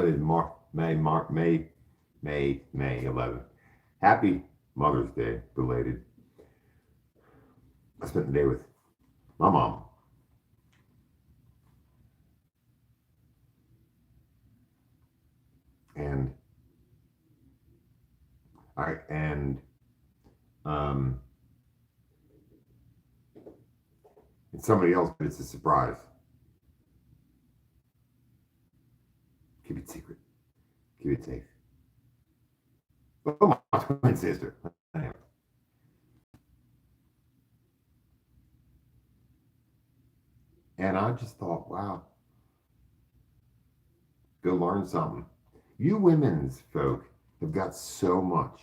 is May 11th. Happy Mother's Day, belated. I spent the day with my mom. And um and somebody else, but it's a surprise. Keep it secret. Keep it safe. Oh, my twin sister. And I just thought, wow, go learn something. You women's folk have got so much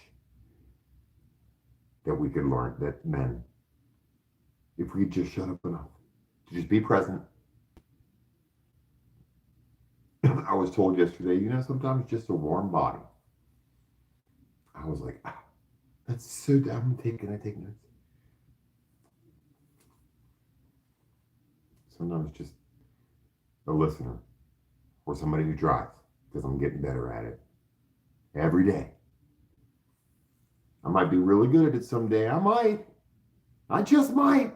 that we could learn, that men, if we just shut up enough to just be present. I was told yesterday, sometimes just a warm body. I was like, that's so damn can I take notes? Sometimes just a listener or somebody who drives, because I'm getting better at it every day. I might be really good at it someday. I just might.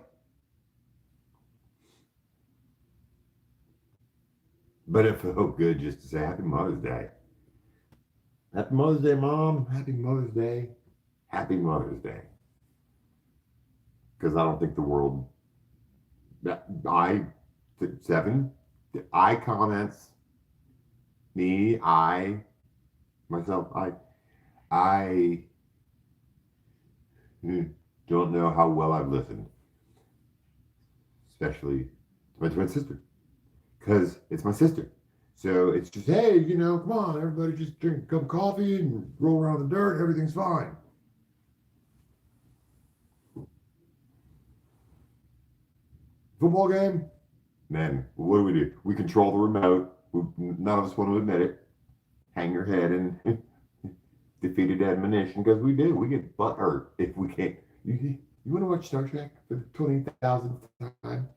But it felt good just to say Happy Mother's Day. Happy Mother's Day, Mom. Happy Mother's Day. Happy Mother's Day. Because I don't think the world, I comments, me, myself, I don't know how well I've listened. Especially to my twin sister. Because it's my sister. So it's just, hey, come on, everybody just drink a cup of coffee and roll around the dirt. Everything's fine. Football game? Man, what do? We control the remote. None of us want to admit it. Hang your head in defeated admonition, because we do. We get butt hurt if we can't. You want to watch Star Trek for the 20,000th time?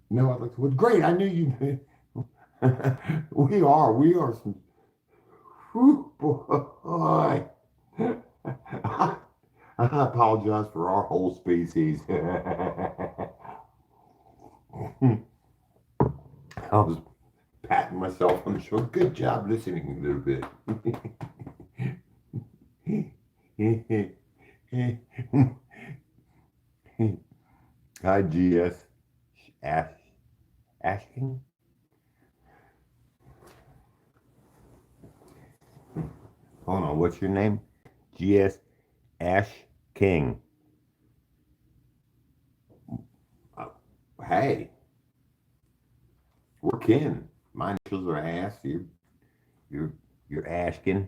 No, I'd like to. Well, great, I knew you. We are some. Whew, boy. I apologize for our whole species. I was patting myself on the shoulder. Good job listening a little bit. Hi, GS. Asking? Hold on, what's your name? GS Ash King. Hey, we're kin. My initials are Ash. You're Ashkin.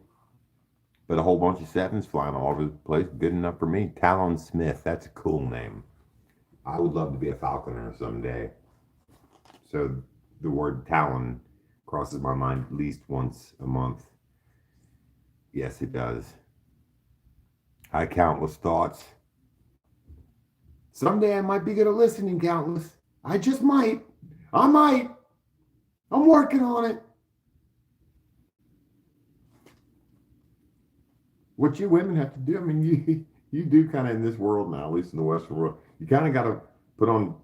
But a whole bunch of sevens flying all over the place. Good enough for me. Talon Smith. That's a cool name. I would love to be a falconer someday. So the word Talon crosses my mind at least once a month. Yes, it does. I countless thoughts. Someday I might be good at listening, countless. I just might. I might. I'm working on it. What you women have to do, I mean, you do kind of in this world now, at least in the Western world, you kind of got to put on,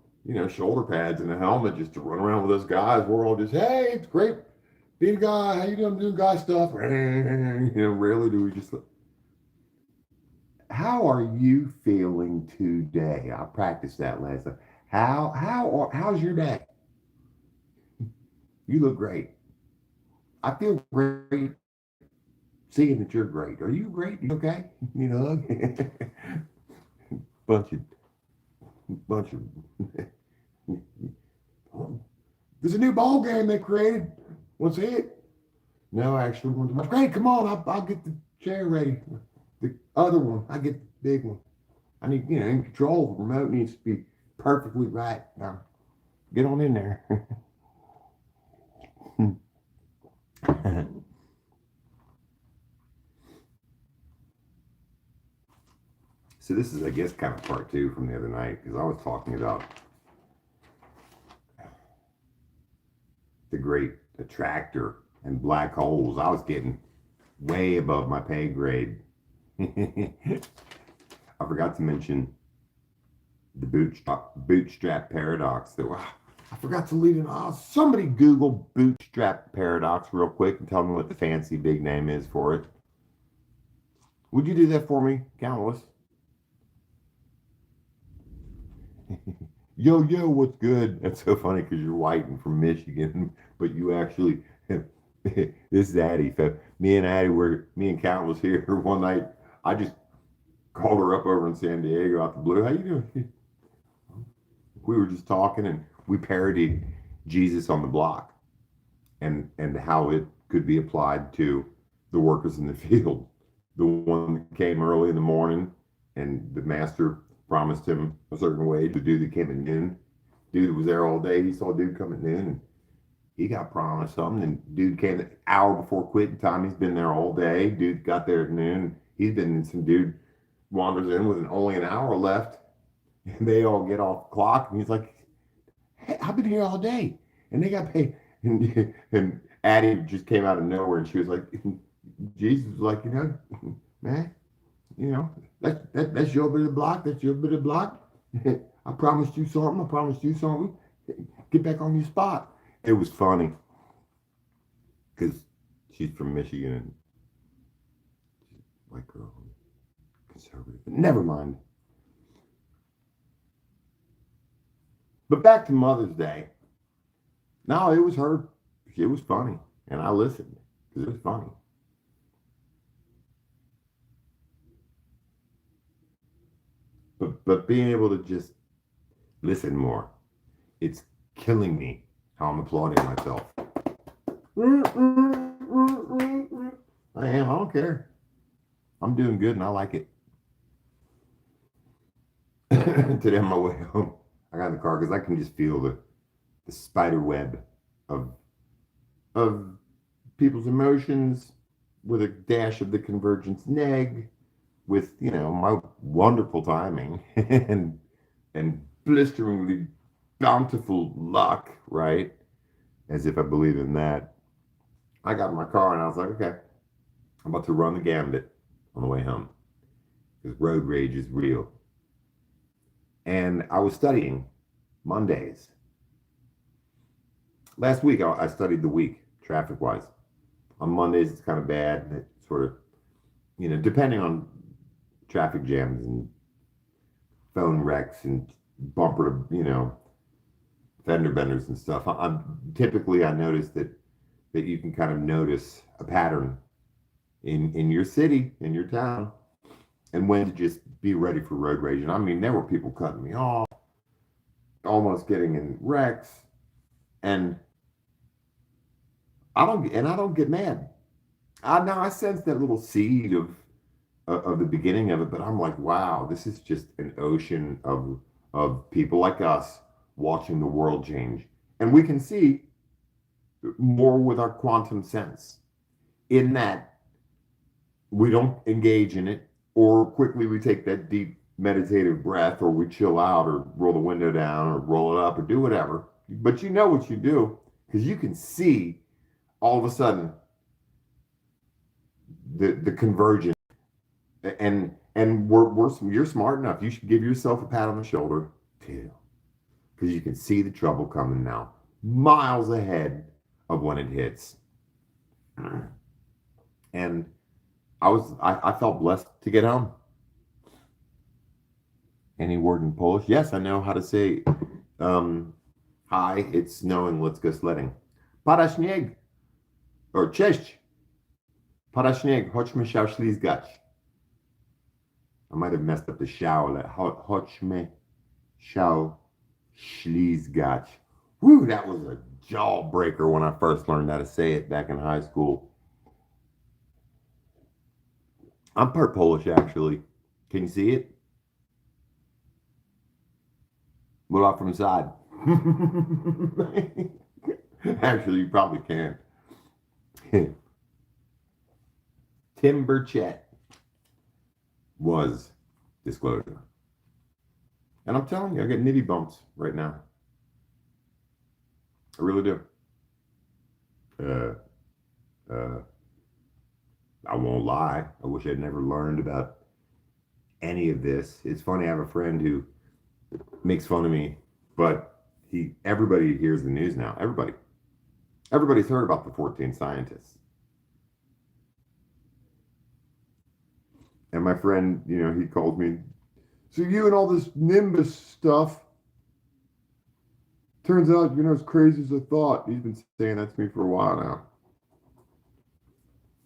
shoulder pads and a helmet just to run around with us guys. We're all just, hey, it's great being a guy. How you doing? I'm doing guy stuff. Rarely do we just. How are you feeling today? I practiced that last time. How's your day? You look great. I feel great seeing that you're great. Are you great? You okay? You need a hug? bunch of there's a new ball game they created. Want to see it? No, actually, great. Come on, I'll get the chair ready. The other one, I get the big one. I need, in control. The remote needs to be perfectly right. Now, get on in there. So this is, I guess, kind of part two from the other night, because I was talking about the great attractor and black holes. I was getting way above my pay grade. I forgot to mention the bootstrap paradox. I forgot to leave it. Somebody Google bootstrap paradox real quick and tell me what the fancy big name is for it. Would you do that for me, Countless? Yo, what's good? That's so funny because you're white and from Michigan, but you actually, this is Addie. Me and Countless here one night. I just called her up over in San Diego out the blue. How you doing? We were just talking and we parodied Jesus on the block and how it could be applied to the workers in the field. The one that came early in the morning and the master promised him a certain wage. The dude that came at noon, dude was there all day. He saw a dude come at noon and he got promised something. And dude came an hour before quitting time. He's been there all day. Dude got there at noon. He's been in. Some dude wanders in with only an hour left. And they all get off the clock. And he's like, hey, I've been here all day. And they got paid. And Addie just came out of nowhere and she was like, Jesus was like, man, that's your bit of block. That's your bit of block. I promised you something. Get back on your spot. It was funny because she's from Michigan and white girl, conservative. But never mind. But back to Mother's Day. No, it was her. It was funny, and I listened because it was funny. But being able to just listen more, it's killing me how I'm applauding myself. I am. I don't care. I'm doing good and I like it. Today on my way home, I got in the car because I can just feel the spider web of people's emotions with a dash of the convergence neg, with my wonderful timing and blisteringly bountiful luck, right? As if I believe in that. I got in my car and I was like, okay, I'm about to run the gambit on the way home because road rage is real. And I was studying Mondays. Last week I studied the week traffic wise. On Mondays it's kind of bad, and it sort of, depending on traffic jams and phone wrecks and bumper, fender benders and stuff. I notice that you can kind of notice a pattern in your city, in your town, and when to just be ready for road rage. And I mean, there were people cutting me off, almost getting in wrecks, and I don't get mad. I sense that little seed of the beginning of it, but I'm like, wow, this is just an ocean of people like us watching the world change. And we can see more with our quantum sense in that we don't engage in it, or quickly we take that deep meditative breath, or we chill out, or roll the window down, or roll it up, or do whatever. But you know what you do, because you can see all of a sudden the convergence. And you're smart enough. You should give yourself a pat on the shoulder too, because you can see the trouble coming now, miles ahead of when it hits. And I felt blessed to get home. Any word in Polish? Yes, I know how to say hi, it's snowing, let's go sledding. Pada śnieg. Or cześć. Pada śnieg, chodźmy się ślizgać. I might have messed up the shao. Chodźmy się ślizgać. Woo, that was a jawbreaker when I first learned how to say it back in high school. I'm part Polish, actually. Can you see it? What about from the side? Actually, you probably can. Tim Burchett was disclosure. And I'm telling you, I get nitty bumps right now. I really do. Uh, uh, I won't lie. I wish I'd never learned about any of this. It's funny. I have a friend who makes fun of me, but everybody hears the news now. Everybody's heard about the 14 scientists. And my friend, he called me, so you and all this Nimbus stuff, turns out you're not as crazy as I thought. He's been saying that to me for a while now.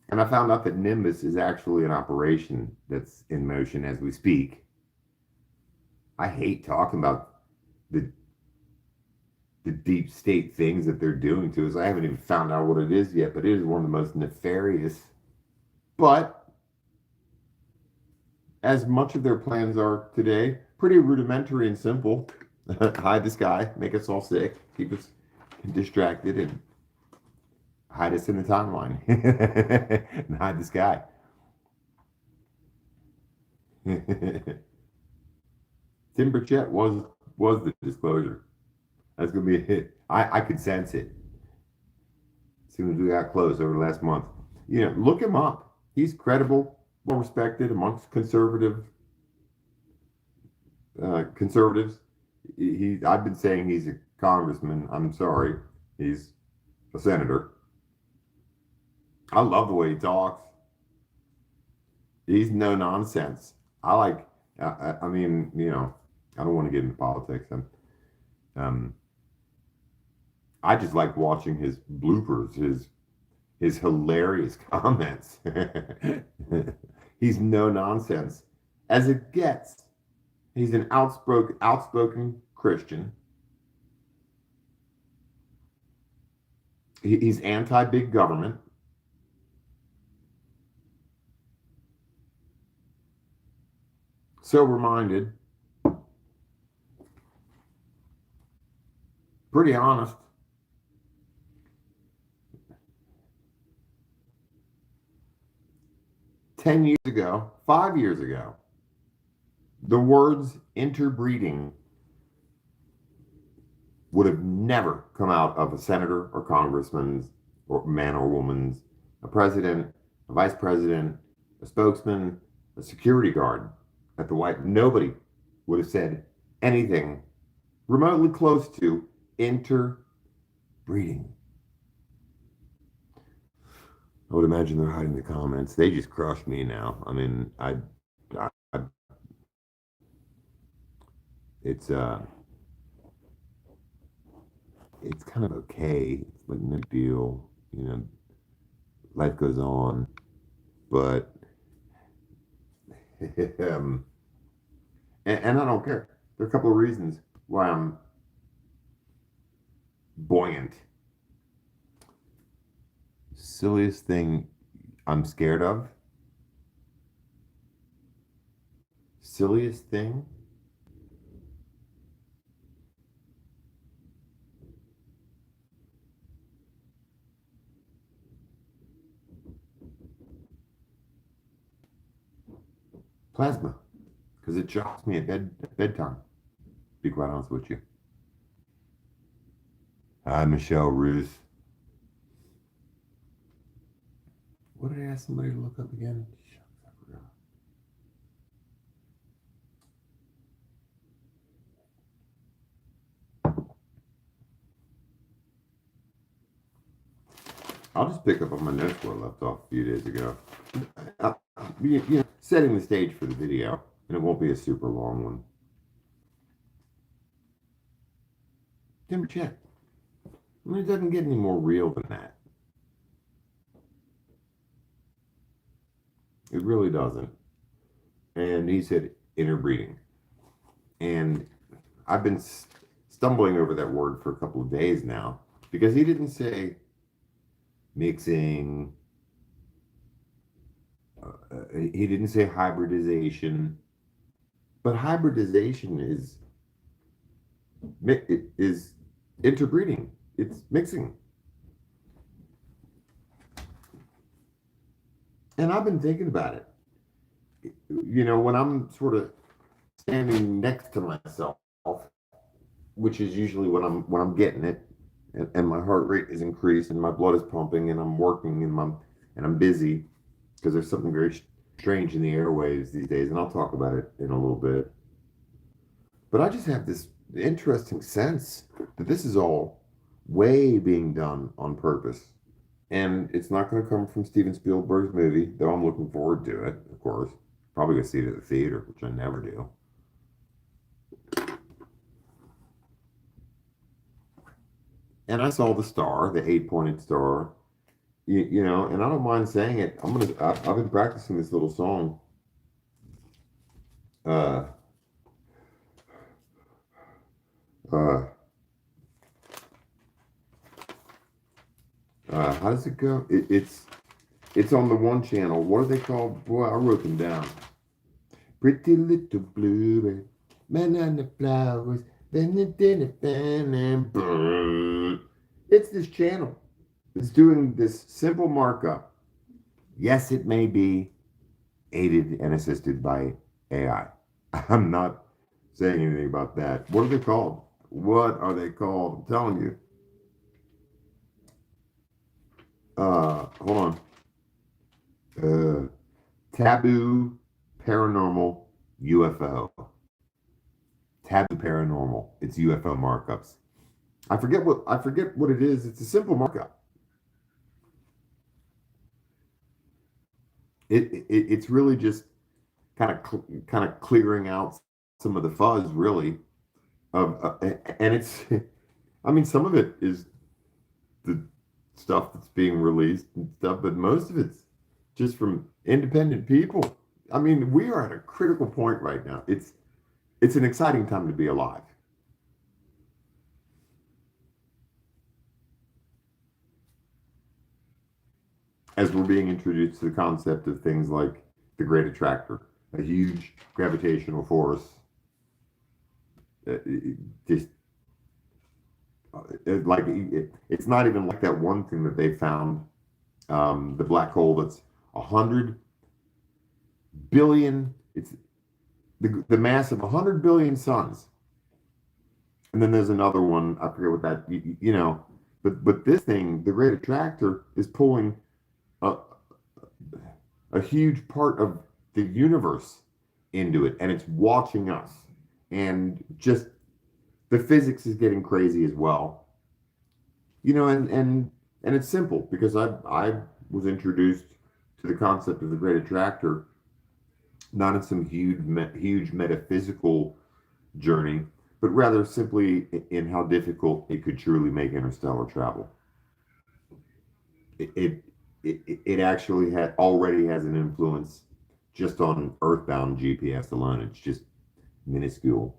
And I found out that Nimbus is actually an operation that's in motion as we speak. I hate talking about the deep state things that they're doing to us. I haven't even found out what it is yet, but it is one of the most nefarious. But as much of their plans are today, pretty rudimentary and simple. Hide the sky, make us all sick, keep us distracted, and hide us in the timeline. And hide the sky. Tim Burchett was the disclosure. That's going to be a hit. I could sense it as soon as we got close over the last month. Look him up. He's credible, well respected amongst conservatives. I've been saying he's a congressman. I'm sorry. He's a senator. I love the way he talks. He's no nonsense. I mean, I don't want to get into politics. I just like watching his bloopers, his hilarious comments. He's no nonsense as it gets. He's an outspoken Christian. He's anti-big government. So reminded. Pretty honest. $10 years ago, 5 years ago, the words interbreeding would have never come out of a senator or congressman's or man or woman's, a president, a vice president, a spokesman, a security guard at the White. Nobody would have said anything remotely close to interbreeding. I would imagine they're hiding the comments. They just crushed me now. I mean, it's kind of okay. It's like no deal, life goes on. But and I don't care. There are a couple of reasons why I'm buoyant. Silliest thing I'm scared of. Silliest thing. Plasma. Because it shocks me at bedtime. Be quite honest with you. Hi, Michelle Ruth. What did I ask somebody to look up again? Shucks, I forgot. I'll just pick up on my notes where I left off a few days ago. Setting the stage for the video, and it won't be a super long one. Tim Burchett. I mean, it doesn't get any more real than that. It really doesn't. And he said interbreeding. And I've been stumbling over that word for a couple of days now because he didn't say mixing. He didn't say hybridization. But hybridization is interbreeding. It's mixing. And I've been thinking about it. When I'm sort of standing next to myself, which is usually when I'm getting it, and my heart rate is increased, and my blood is pumping, and I'm working, and I'm busy because there's something very strange in the airwaves these days, and I'll talk about it in a little bit. But I just have this interesting sense that this is all way being done on purpose. And it's not going to come from Steven Spielberg's movie, though I'm looking forward to it, of course. Probably going to see it at the theater, which I never do. And I saw the star, the 8-pointed star, you know, and I don't mind saying it. I've been practicing this little song. Uh, how does it go? It's on the one channel. What are they called? Boy, I wrote them down. Pretty little bluebird, man on the flowers, it's this channel. It's doing this simple markup. Yes, it may be aided and assisted by AI. I'm not saying anything about that. What are they called? What are they called? I'm telling you. Hold on. Taboo Paranormal UFO. Taboo Paranormal. It's UFO markups. I forget what it is. It's a simple markup. It's really just kind of clearing out some of the fuzz, really. And it's, I mean, some of it is the stuff that's being released and stuff, but most of it's just from independent people. I mean, we are at a critical point right now. It's an exciting time to be alive. As we're being introduced to the concept of things like the Great Attractor, a huge gravitational force, just like it's not even like that one thing that they found, the black hole that's 100 billion. It's the mass of 100 billion suns. And then there's another one. I forget what that. You know, but this thing, the Great Attractor, is pulling a huge part of the universe into it, and it's watching us. And just the physics is getting crazy as well. You know, and it's simple because I was introduced to the concept of the Great Attractor not in some huge metaphysical journey, but rather simply in how difficult it could truly make interstellar travel. It actually already has an influence just on earthbound GPS alone. It's just minuscule.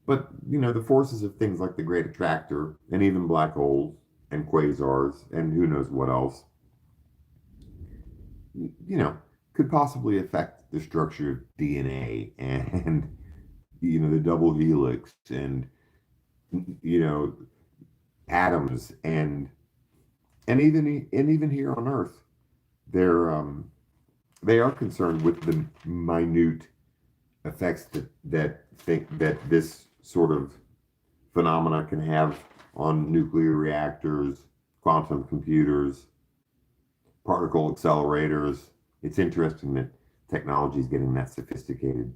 But you know, the forces of things like the Great Attractor and even black holes and quasars and who knows what else, you know, could possibly affect the structure of DNA and you know the double helix and you know atoms and even here on Earth, they're they are concerned with the minute effects that think that this sort of phenomena can have on nuclear reactors, quantum computers, particle accelerators. It's interesting that technology is getting that sophisticated.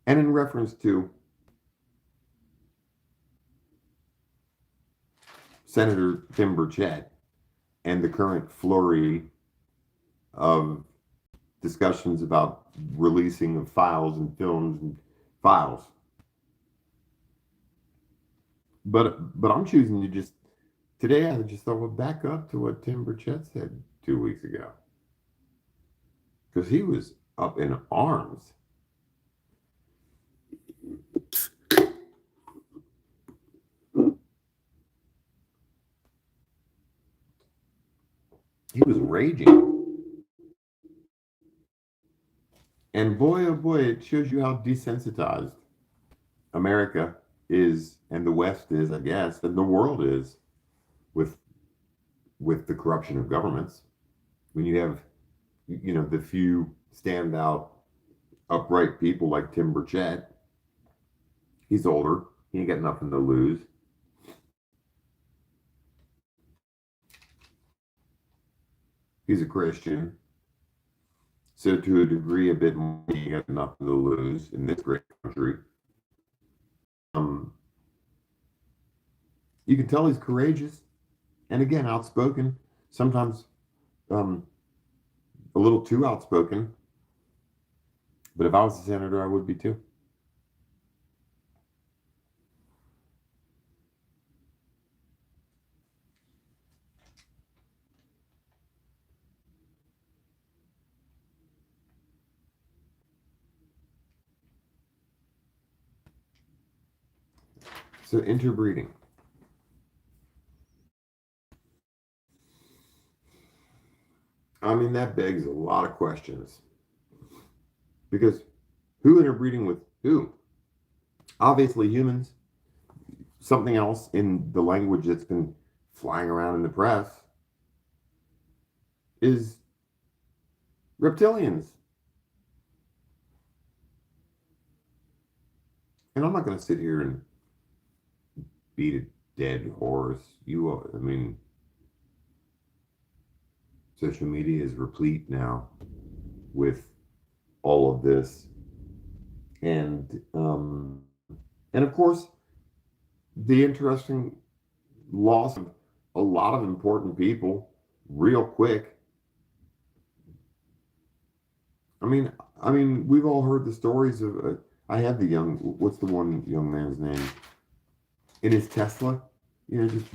And in reference to Senator Tim Burchett and the current flurry of discussions about releasing of files and films and files. But I'm choosing to just today I just thought we'll back up to what Tim Burchett said 2 weeks ago. Because he was up in arms. He was raging. And boy, oh boy, it shows you how desensitized America is, and the West is, I guess, and the world is with the corruption of governments. When you have you know, the few standout upright people like Tim Burchett. He's older. He ain't got nothing to lose. He's a Christian. So to a degree, a bit more, he got nothing to lose in this great country. Um, you can tell he's courageous and again outspoken. Sometimes a little too outspoken. But if I was a senator, I would be too. So interbreeding. I mean, that begs a lot of questions. Because who interbreeding with who? Obviously humans. Something else in the language that's been flying around in the press is reptilians. And I'm not going to sit here and beat a dead horse. I mean, social media is replete now with all of this. And of course, the interesting loss of a lot of important people real quick. I mean, we've all heard the stories of. I had what's the one young man's name? In his Tesla, you know, just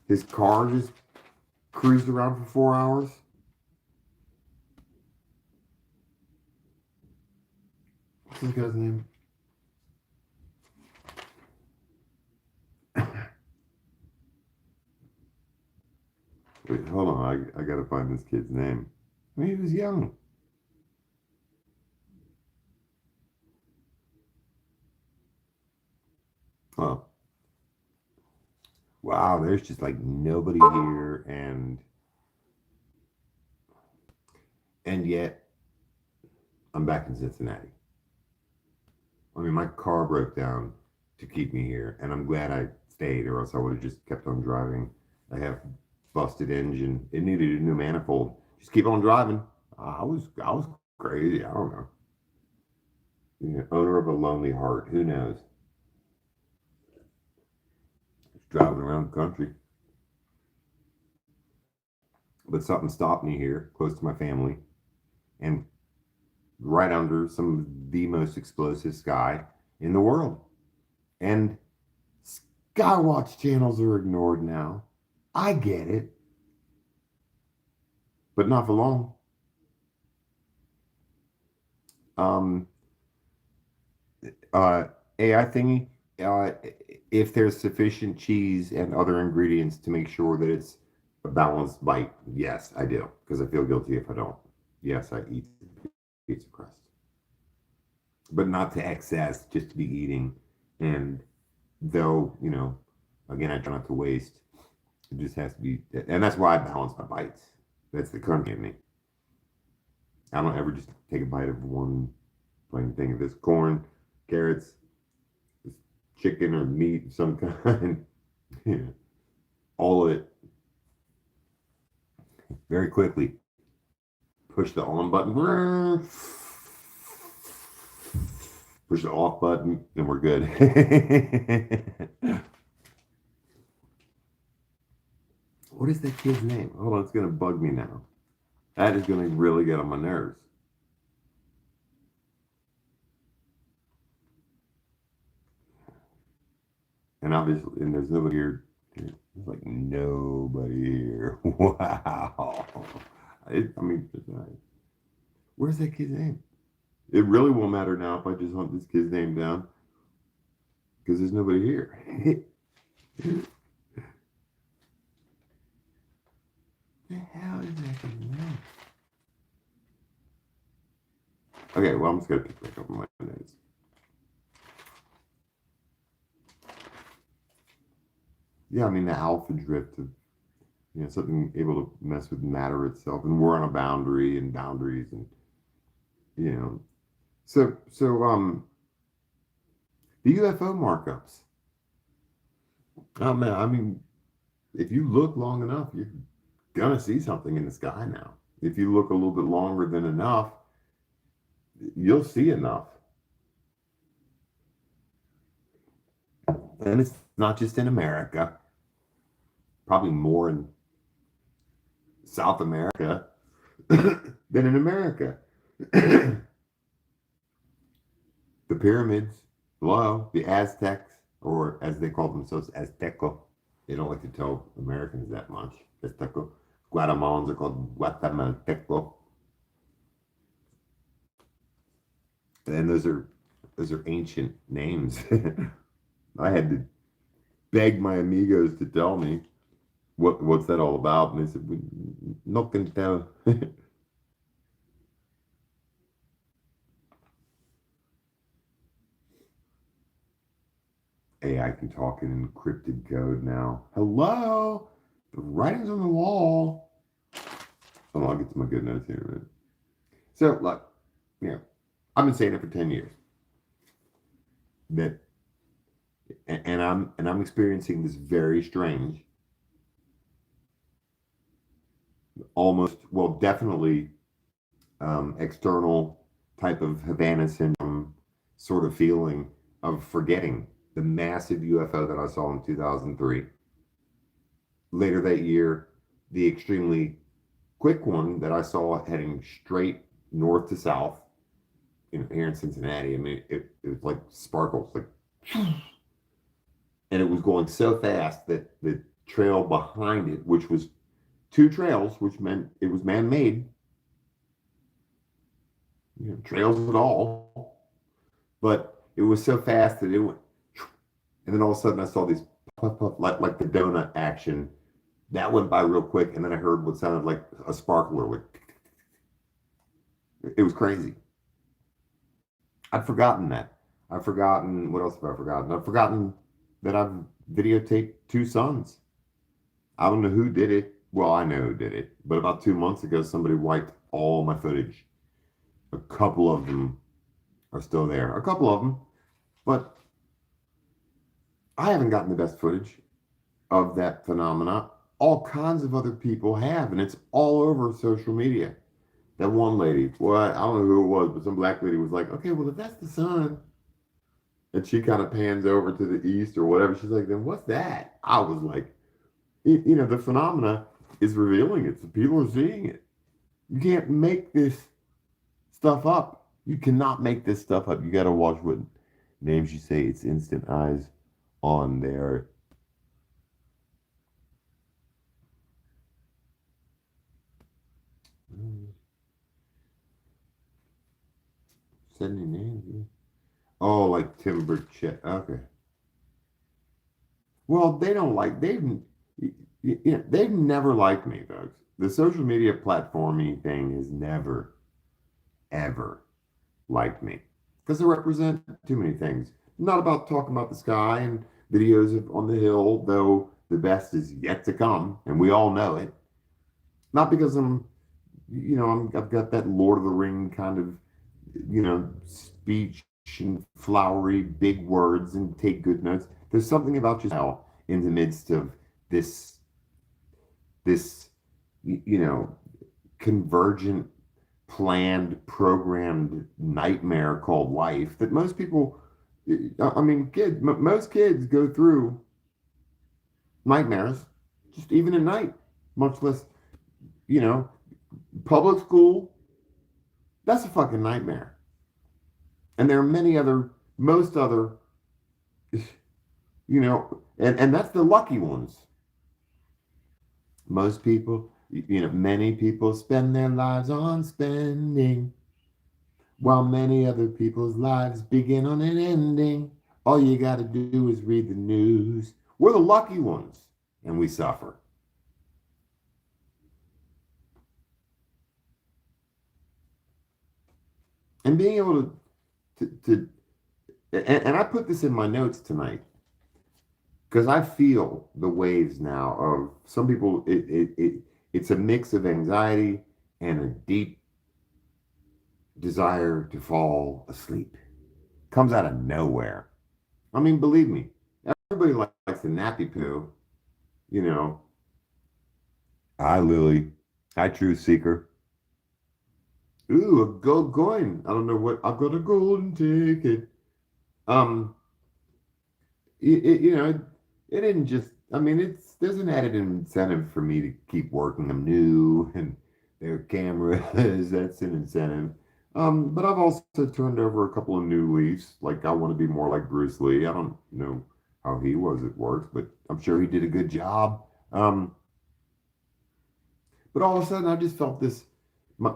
his car just cruised around for 4 hours. What's this guy's name? Wait, hold on. I gotta find this kid's name. I mean, he was young. Oh, wow. There's just like nobody here, and yet I'm back in Cincinnati. I mean, my car broke down to keep me here, and I'm glad I stayed, or else I would have just kept on driving. I have busted engine. It needed a new manifold. Just keep on driving. I was crazy. I don't know. You know, owner of a lonely heart. Who knows? Just driving around the country. But something stopped me here, close to my family, and right under some of the most explosive sky in the world. And Skywatch channels are ignored now. I get it, but not for long. Um, uh, AI thingy. Uh, if there's sufficient cheese and other ingredients to make sure that it's a balanced bite, yes, I do, because I feel guilty if I don't. Yes, I eat pizza crust, but not to excess, just to be eating. And though, you know, again, I try not to waste. It just has to be, and that's why I balance my bites. That's the country in me. I don't ever just take a bite of one plain thing. If it's corn, carrots, chicken, or meat of some kind, yeah, all of it very quickly. Push the on button, push the off button, and we're good. What is that kid's name? Hold on, it's going to bug me now. That is going to really get on my nerves. And obviously, and there's nobody here. There's like nobody here. Wow. I mean, where's that kid's name? It really won't matter now if I just hunt this kid's name down because there's nobody here. The hell is that kid's name? Okay, well, I'm just going to pick back up my notes. Yeah, I mean, the alpha drift of something able to mess with matter itself, and we're on a boundary and boundaries, and you know, so the UFO markups. Oh man, I mean, if you look long enough, you're gonna see something in the sky now. If you look a little bit longer than enough, you'll see enough. And it's not just in America, probably more in South America than in America. The pyramids, below, the Aztecs, or as they call themselves, Azteco. They don't like to tell Americans that much. Azteco. Guatemalans are called Guatemalteco. And those are ancient names. I had to beg my amigos to tell me what's that all about, and they said, "No can tell." AI can talk in encrypted code now. Hello, the writing's on the wall. Oh, I'll get to my good notes here in a minute. So, like, I've been saying it for 10 years that, and I'm experiencing this very strange, almost, well, definitely external type of Havana syndrome sort of feeling of forgetting the massive UFO that I saw in 2003. Later that year, the extremely quick one that I saw heading straight north to south, here in Cincinnati. I mean, it was like sparkles, like, and it was going so fast that the trail behind it, which was two trails, which meant it was man-made, trails at all, but it was so fast that it went, and then all of a sudden I saw these puff, puff, like the donut action that went by real quick, and then I heard what sounded like a sparkler. It was crazy. I'd forgotten that. I've forgotten, what else have I forgotten? I've forgotten that I've videotaped two sons. I don't know who did it. Well, I know who did it, but about 2 months ago, somebody wiped all my footage. A couple of them are still there. A couple of them, but I haven't gotten the best footage of that phenomena. All kinds of other people have, and it's all over social media. That one lady, well, I don't know who it was, but some black lady was like, okay, well, if that's the sun, and she kind of pans over to the east or whatever, she's like, then what's that? I was like, the phenomena is revealing it, so people are seeing it. You can't make this stuff up. You cannot make this stuff up. You got to watch what names you say. It's instant eyes on there. Said any names? Oh, like Tim Burchett. Okay. Well, they don't like, they've never liked me, folks. The social media platforming thing has never, ever liked me because they represent too many things. Not about talking about the sky and videos of on the hill, though the best is yet to come, and we all know it. Not because I've got that Lord of the Ring kind of, speech and flowery big words and take good notes. There's something about you now in the midst of this convergent, planned, programmed nightmare called life that most people, I mean, most kids go through nightmares, just even at night, much less, public school. That's a fucking nightmare. And there are most other, and that's the lucky ones. Most people, many people spend their lives on spending, while many other people's lives begin on an ending. All you got to do is read the news. We're the lucky ones, and we suffer. And being able to and I put this in my notes tonight. because I feel the waves now of some people. It's a mix of anxiety and a deep desire to fall asleep. Comes out of nowhere. I mean, believe me, everybody likes the nappy poo. You know, hi Lily, hi Truth Seeker. Ooh, a gold coin. I don't know what. I've got a golden ticket. Um, it didn't just. I mean, there's an added incentive for me to keep working. I'm new, and their cameras. That's an incentive. But I've also turned over a couple of new leaves. Like I want to be more like Bruce Lee. I don't know how he was at work, but I'm sure he did a good job. Um, but all of a sudden, I just felt this. I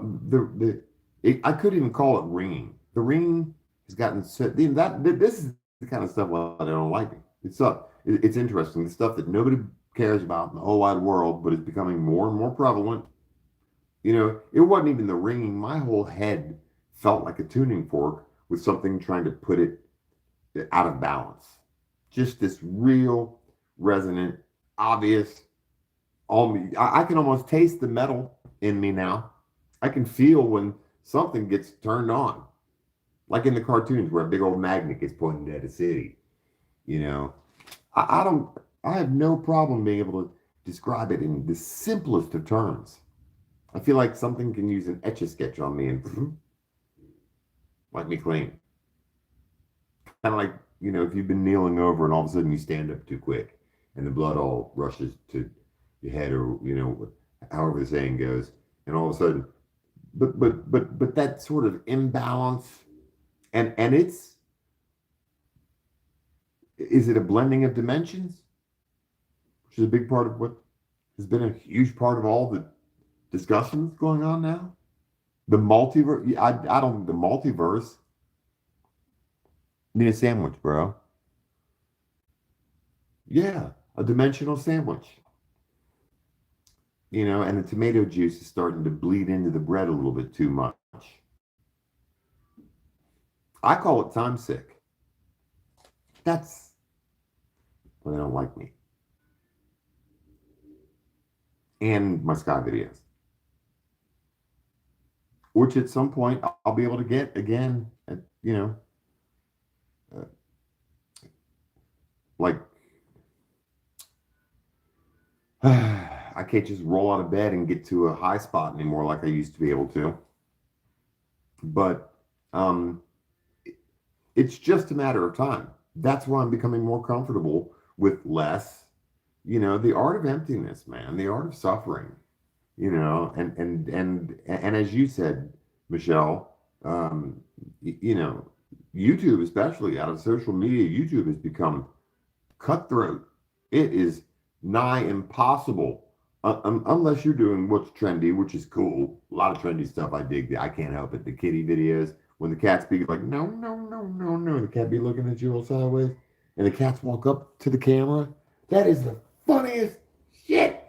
couldn't even call it ringing. The ringing has gotten so this is the kind of stuff I don't like. It's interesting. The stuff that nobody cares about in the whole wide world, but is becoming more and more prevalent. It wasn't even the ringing. My whole head felt like a tuning fork with something trying to put it out of balance. Just this real, resonant, obvious. I can almost taste the metal in me now. I can feel when something gets turned on, like in the cartoons where a big old magnet gets pointed at a city. You know, I don't. I have no problem being able to describe it in the simplest of terms. I feel like something can use an etch a sketch on me and wipe me clean. Kind of like if you've been kneeling over and all of a sudden you stand up too quick and the blood all rushes to your head, or however the saying goes, and all of a sudden, but that sort of imbalance, and is it a blending of dimensions, which is a big part of what has been a huge part of all the discussions going on now. The multiverse. I don't. The multiverse. Need a sandwich, bro. Yeah, a dimensional sandwich. And the tomato juice is starting to bleed into the bread a little bit too much. I call it time sick. That's when they don't like me. And my Sky videos, which at some point I'll be able to get again. Uh, like I can't just roll out of bed and get to a high spot anymore like I used to be able to. But um, it's just a matter of time. That's why I'm becoming more comfortable with less. The art of emptiness, man, the art of suffering. And as you said, Michelle, YouTube, especially out of social media, YouTube has become cutthroat. It is nigh impossible unless you're doing what's trendy, which is cool. A lot of trendy stuff I dig. I can't help it. The kitty videos when the cats be like, no, no, no, no, no, and the cat be looking at you all sideways, and the cats walk up to the camera. That is the funniest shit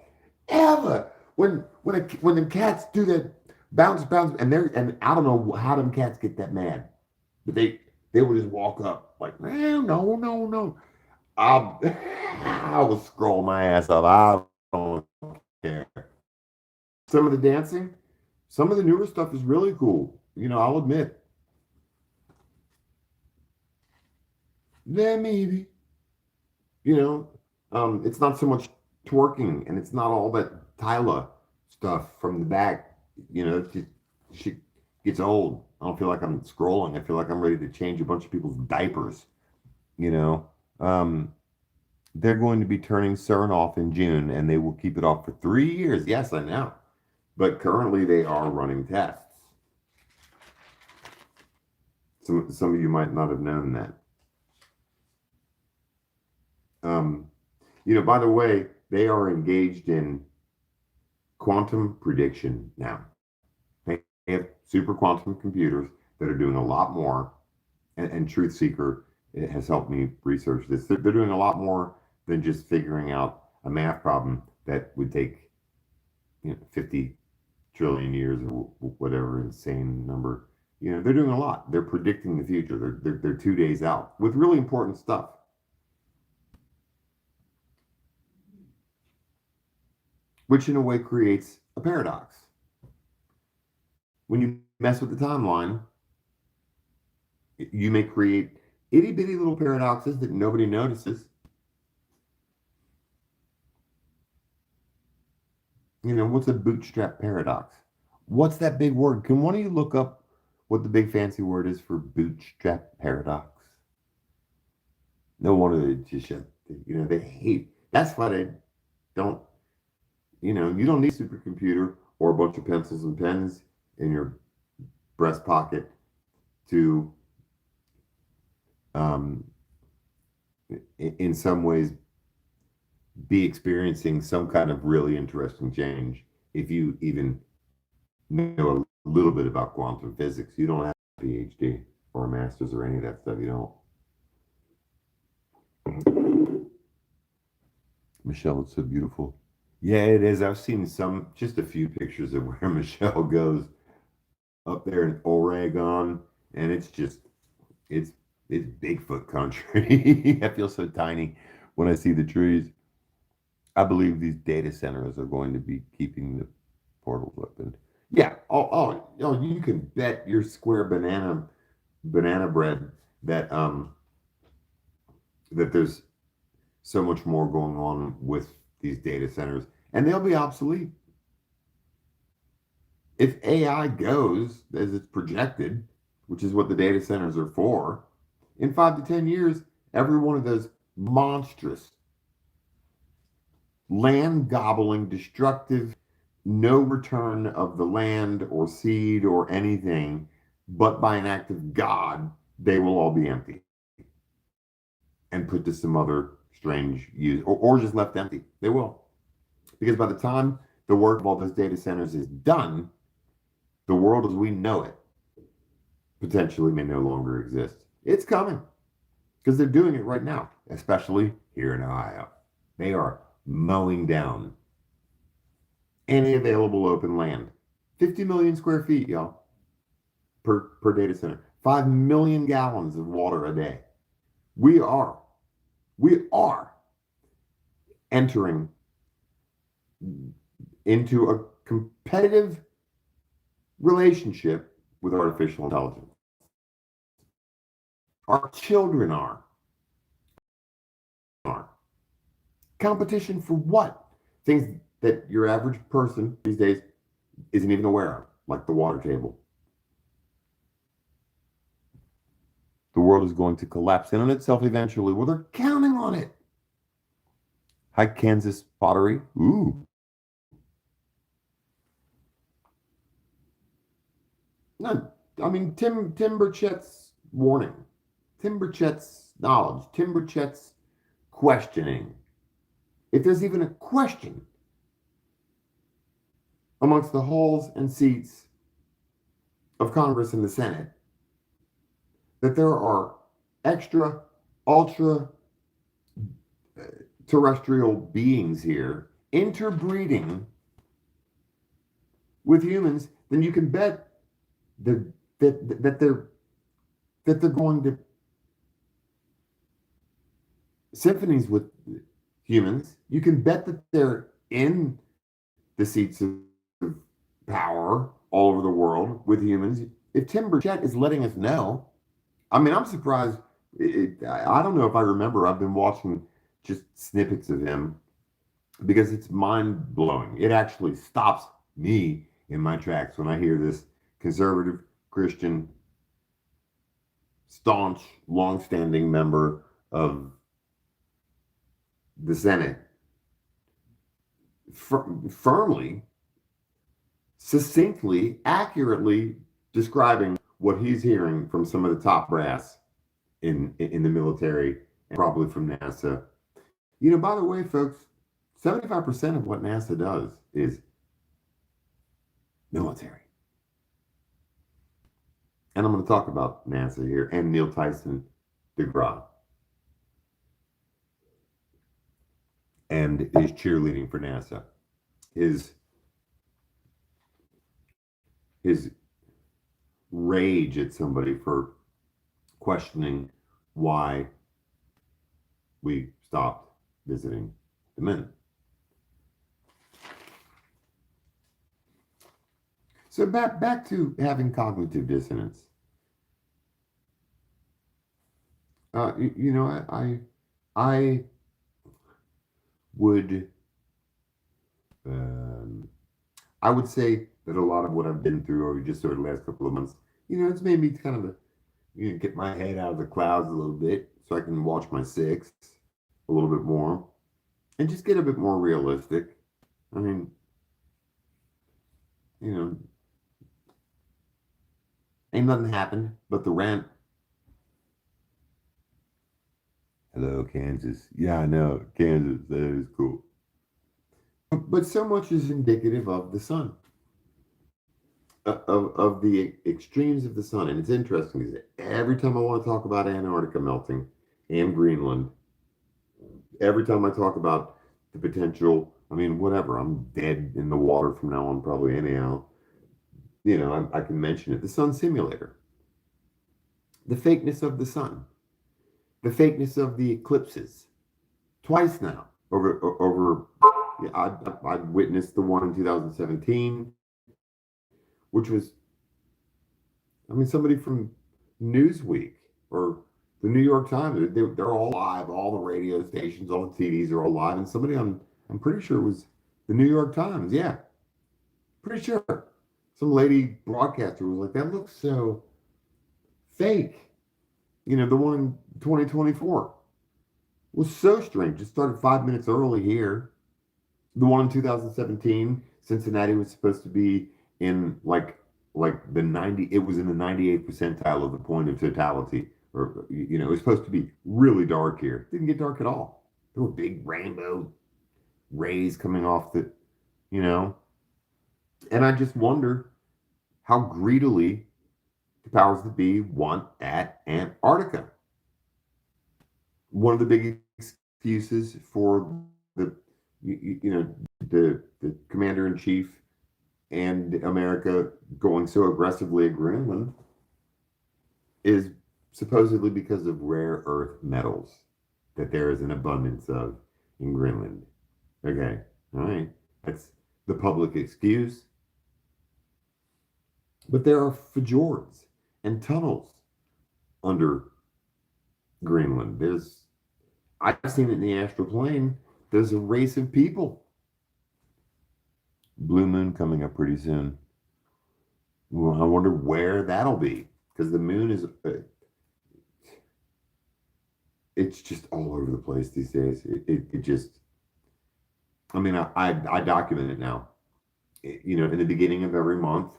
ever. When the cats do that bounce, bounce, and I don't know how them cats get that mad, but they will just walk up like, no, no, no, no. I will scroll my ass off. I don't care. Some of the dancing, some of the newer stuff is really cool. I'll admit. Then maybe, you know, it's not so much twerking and it's not all that Tyla stuff from the back. She gets old. I don't feel like I'm scrolling. I feel like I'm ready to change a bunch of people's diapers. You know, um, they're going to be turning CERN off in June, and they will keep it off for 3 years. Yes, I know. But currently, they are running tests. Some of you might not have known that. By the way, they are engaged in quantum prediction now. They have super quantum computers that are doing a lot more, and Truth Seeker has helped me research this. They're doing a lot more than just figuring out a math problem that would take 50 trillion years or whatever insane number. They're doing a lot. They're predicting the future. They're 2 days out with really important stuff. which in a way creates a paradox. When you mess with the timeline, you may create itty bitty little paradoxes that nobody notices. You know, what's a bootstrap paradox? What's that big word? Can one of you look up what the big fancy word is for bootstrap paradox? No wonder they just, they hate. That's why they don't, you don't need a supercomputer or a bunch of pencils and pens in your breast pocket to, in some ways, be experiencing some kind of really interesting change. If you even know a little bit about quantum physics, you don't have a PhD or a master's or any of that stuff. You don't. Michelle, it's so beautiful. Yeah, it is. I've seen just a few pictures of where Michelle goes up there in Oregon, and it's Bigfoot country. I feel so tiny when I see the trees. I believe these data centers are going to be keeping the portals open. Yeah. You can bet your square banana bread that that there's so much more going on with these data centers, and they'll be obsolete. If AI goes as it's projected, which is what the data centers are for, in 5 to 10 years, every one of those monstrous, land gobbling, destructive, no return of the land or seed or anything, but by an act of God, they will all be empty and put to some other strange use, or just left empty. They will. Because by the time the work of all those data centers is done, the world as we know it potentially may no longer exist. It's coming because they're doing it right now, especially here in Ohio. They are mowing down any available open land. 50 million square feet, y'all, per data center. 5 million gallons of water a day. We are entering into a competitive relationship with artificial intelligence. Our children are. Competition for what? Things that your average person these days isn't even aware of, like the water table. The world is going to collapse in on itself eventually. Well, they're counting on it. Hi, Kansas pottery. Ooh. No, I mean, Tim Burchett's warning, Tim Burchett's knowledge, Tim Burchett's questioning. If there's even a question amongst the halls and seats of Congress and the Senate that there are extra, ultra terrestrial beings here interbreeding with humans, then you can bet that they're going to symphonies with humans. You can bet that they're in the seats of power all over the world with humans. If Tim Burchett is letting us know, I mean, I'm surprised. I don't know if I remember. I've been watching just snippets of him because it's mind blowing. It actually stops me in my tracks when I hear this conservative Christian, staunch, long-standing member of the Senate firmly, succinctly, accurately describing what he's hearing from some of the top brass in the military and probably from NASA. By the way, folks, 75% of what NASA does is military. And I'm going to talk about NASA here and Neil Tyson DeGrasse and his cheerleading for NASA. His rage at somebody for questioning why we stopped visiting the moon. So back to having cognitive dissonance. You know, I would um, I would say that a lot of what I've been through over just over the last couple of months, you know, it's made me kind of get my head out of the clouds a little bit so I can watch my six a little bit more and just get a bit more realistic. I mean, you know, ain't nothing happened but the rent. Hello, Kansas. Yeah, I know, Kansas. That is cool. But so much is indicative of the sun, of the extremes of the sun. And it's interesting because every time I want to talk about Antarctica melting and Greenland, every time I talk about the potential, I mean, whatever, I'm dead in the water from now on, probably anyhow. You know, I can mention it. The sun simulator, the fakeness of the sun, the fakeness of the eclipses. Twice now over. Yeah, I witnessed the one in 2017, which was, I mean, somebody from Newsweek or the New York Times. They're all live. All the radio stations, all the TVs are all live, and somebody on, I'm pretty sure it was the New York Times. Yeah, pretty sure. Some lady broadcaster was like, "That looks so fake." You know, the one in 2024 was so strange. It started 5 minutes early here. The one in 2017, Cincinnati was supposed to be in like the 90. It was in the 98th percentile of the point of totality, or you know, it was supposed to be really dark here. It didn't get dark at all. There were big rainbow rays coming off the, you know, and I just wonder how greedily the powers that be want at Antarctica. One of the big excuses for the you know the commander in chief and America going so aggressively at Greenland is supposedly because of rare earth metals that there is an abundance of in Greenland. Okay, all right, that's the public excuse. But there are fjords and tunnels under Greenland. I've seen it in the astral plane. There's a race of people. Blue moon coming up pretty soon. Well, I wonder where that'll be because the moon is. It's just all over the place these days. It just. I mean, I document it now. You know, in the beginning of every month,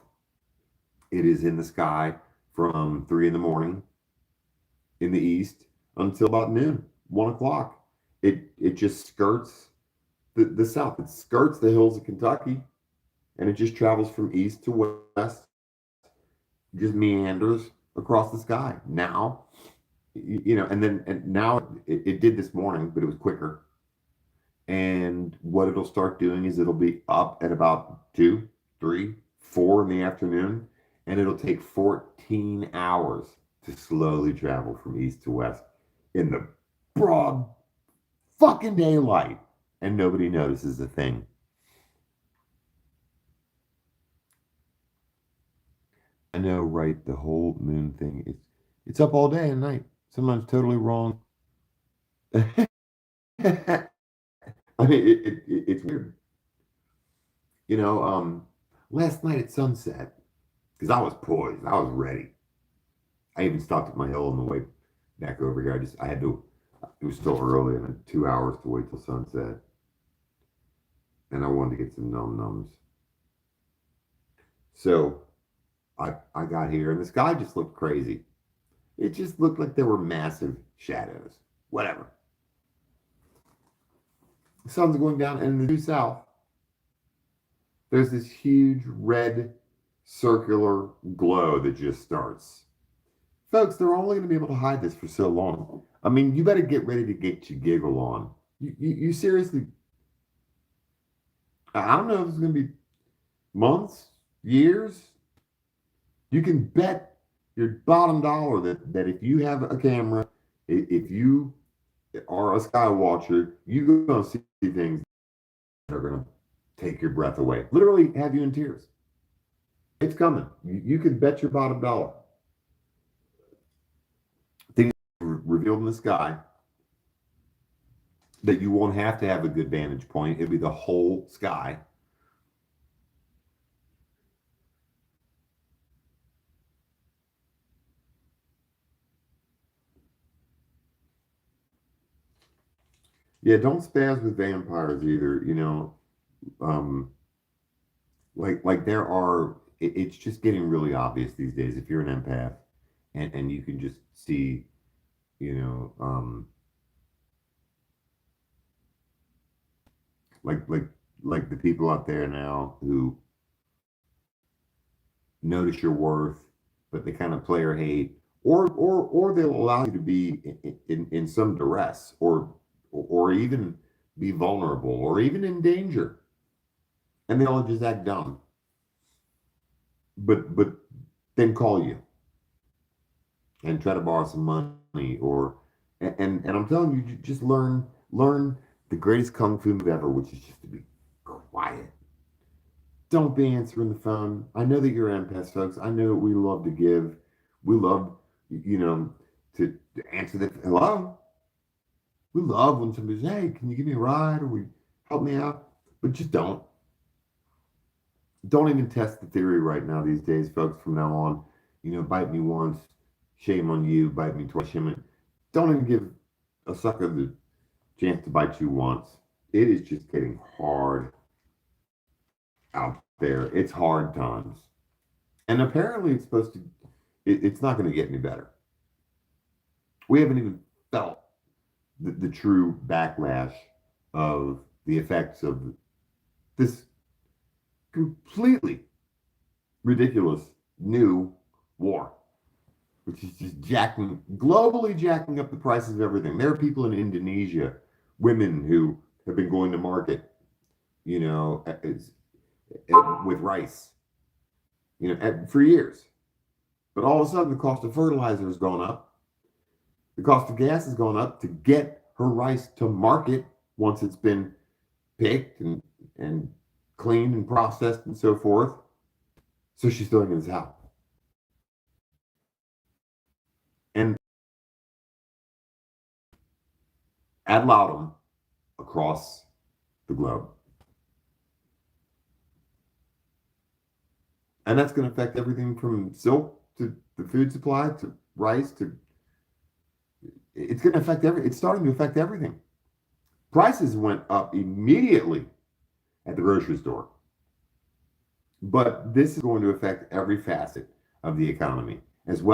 it is in the sky from 3 in the morning in the east until about noon, 1 o'clock. It just skirts the south. It skirts the hills of Kentucky, and it just travels from east to west, just meanders across the sky. Now, you know, and now it did this morning, but it was quicker. And what it'll start doing is it'll be up at about 2, 3, 4 in the afternoon, and it'll take 14 hours to slowly travel from east to west in the broad fucking daylight, and nobody notices a thing. I know, right? The whole moon thing. It's up all day and night. Sometimes totally wrong. I mean, it's weird. You know, last night at sunset, because I was poised, I was ready. I even stopped at my hill on the way back over here. I had to. It was still early, and I had 2 hours to wait till sunset, and I wanted to get some nums. So I got here, and the sky just looked crazy. It just looked like there were massive shadows. Whatever. The sun's going down, and in the due south, there's this huge red circular glow that just starts. Folks, they're only going to be able to hide this for so long. I mean, you better get ready to get your giggle on. You seriously, I don't know if it's going to be months, years. You can bet your bottom dollar that if you have a camera, if you are a sky watcher, you're going to see things that are going to take your breath away. Literally have you in tears. It's coming. You can bet your bottom dollar. Things revealed in the sky that you won't have to have a good vantage point. It'll be the whole sky. Yeah, don't spaz with vampires either. Um, like there are. It's just getting really obvious these days. If you're an empath, and you can just see, you know, like like like the people out there now who notice your worth, but they kind of play or hate, or they'll allow you to be in some duress, or even be vulnerable, or even in danger, and they'll just act dumb, but then call you and try to borrow some money, or and I'm telling you, just learn the greatest kung fu move ever, which is just to be quiet. Don't be answering the phone. I know that you're empaths, folks. I know we love to give. We love, you know, to answer the hello. We love when somebody says, "Hey, can you give me a ride?" or "We help me out," but just don't. Don't even test the theory right now these days, folks. From now on, bite me once, shame on you. Bite me twice, shame on. Don't even give a sucker the chance to bite you once. It is just getting hard out there. It's hard times. And apparently it's supposed to, it's not going to get any better. We haven't even felt the true backlash of the effects of this completely ridiculous new war, which is just globally jacking up the prices of everything. There are people in Indonesia, women who have been going to market, with rice, for years. But all of a sudden, the cost of fertilizer has gone up. The cost of gas has gone up to get her rice to market once it's been picked and cleaned and processed and so forth. So she's throwing in this out. And ad litem across the globe. And that's going to affect everything from silk to the food supply to rice to it's going to affect it's starting to affect everything. Prices went up immediately at the grocery store. But this is going to affect every facet of the economy as I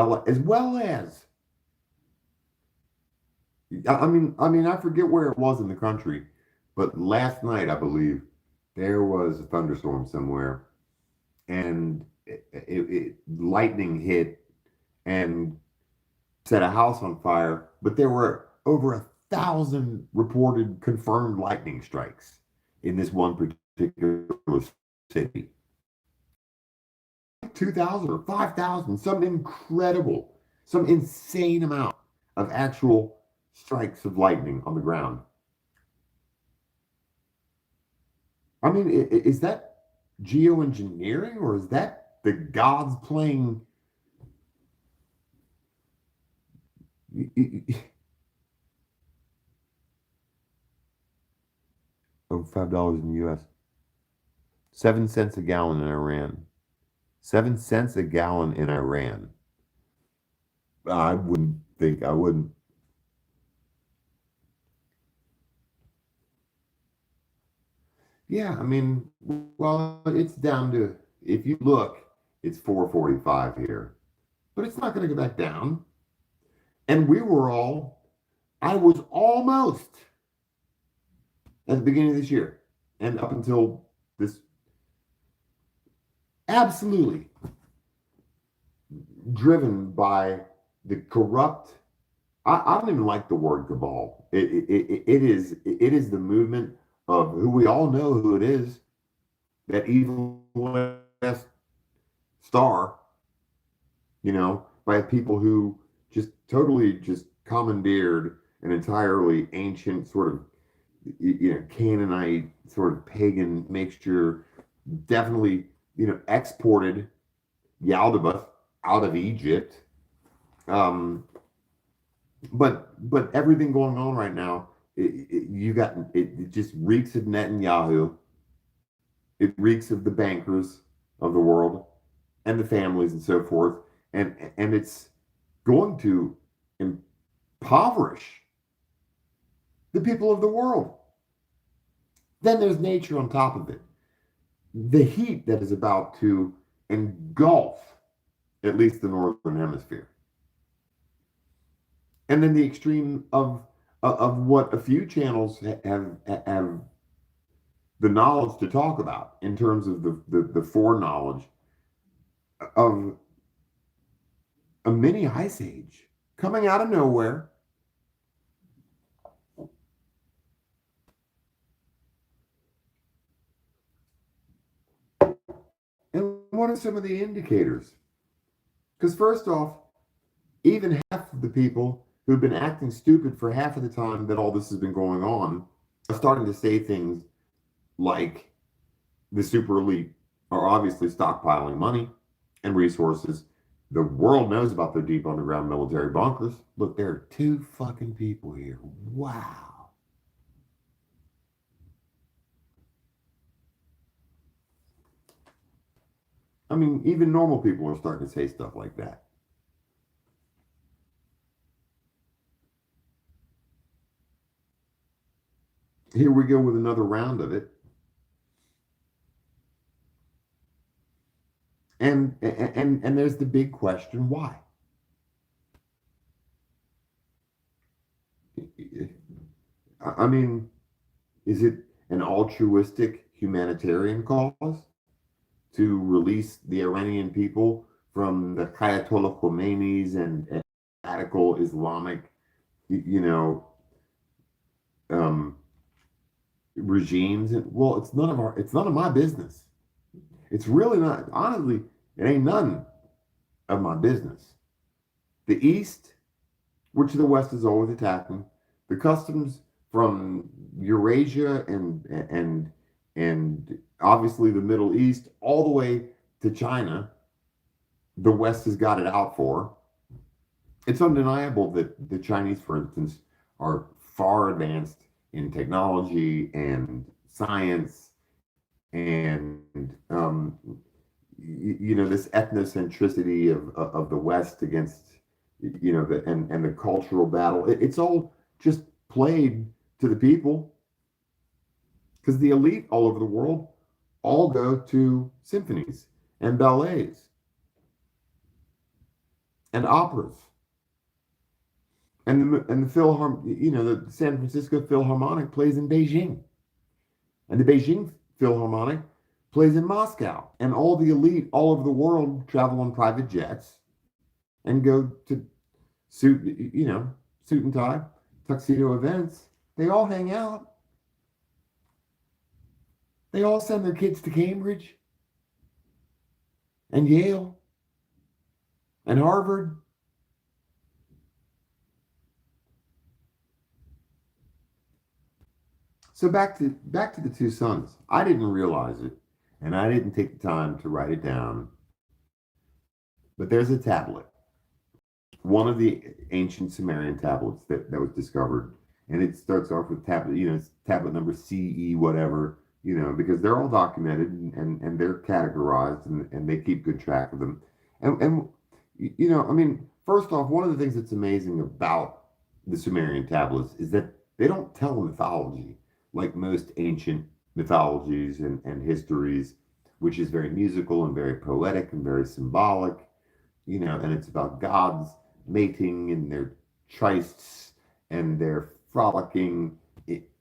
forget where it was in the country, but last night I believe there was a thunderstorm somewhere and lightning hit and set a house on fire, but there were over 1,000 reported confirmed lightning strikes in this one particular city. 2,000 or 5,000, some insane amount of actual strikes of lightning on the ground. I mean, is that geoengineering or is that the gods playing? Over $5 in the U.S. 7 cents a gallon in Iran. 7 cents a gallon in Iran. I wouldn't. Yeah, I mean, well, it's down to, if you look, it's 4.45 here, but it's not going to go back down. And I was almost at the beginning of this year and up until this absolutely driven by the corrupt. I don't even like the word cabal. It is the movement of who we all know who it is, that evil West star, by people who just totally just commandeered an entirely ancient sort of, Canaanite sort of pagan mixture, definitely, exported Yaldabaoth out of Egypt. But everything going on right now, it just reeks of Netanyahu. It reeks of the bankers of the world and the families and so forth, and it's going to impoverish the people of the world. Then there's nature on top of it. The heat that is about to engulf at least the northern hemisphere. And then the extreme of what a few channels have the knowledge to talk about in terms of the foreknowledge of a mini ice age coming out of nowhere. And what are some of the indicators? Because first off, even half of the people who've been acting stupid for half of the time that all this has been going on are starting to say things like the super elite are obviously stockpiling money and resources. The world knows about their deep underground military bunkers. Look, there are 2 fucking people here. Wow. I mean, even normal people are starting to say stuff like that. Here we go with another round of it. And there's the big question, why? I mean, is it an altruistic humanitarian cause to release the Iranian people from the Ayatollah Khomeini's and radical Islamic, regimes? Well, it's none of my business. It's really not. Honestly, it ain't none of my business. The East, which the West is always attacking, the customs from Eurasia and obviously the Middle East, all the way to China, the West has got it out for. It's undeniable that the Chinese, for instance, are far advanced in technology and science and this ethnocentricity of the West against the cultural battle. It's all just played to the people because the elite all over the world all go to symphonies and ballets and operas and the San Francisco Philharmonic plays in Beijing, and the Beijing Philharmonic plays in Moscow, and all the elite all over the world travel on private jets and go to suit and tie, tuxedo events. They all hang out. They all send their kids to Cambridge and Yale and Harvard. So back to the 2 sons. I didn't realize it, and I didn't take the time to write it down. But there's a tablet, one of the ancient Sumerian tablets that was discovered, and it starts off with tablet, it's tablet number CE whatever, because they're all documented and they're categorized and they keep good track of them. And I mean, first off, one of the things that's amazing about the Sumerian tablets is that they don't tell a mythology like most ancient mythologies and histories, which is very musical and very poetic and very symbolic, and it's about gods mating and their trysts and their frolicking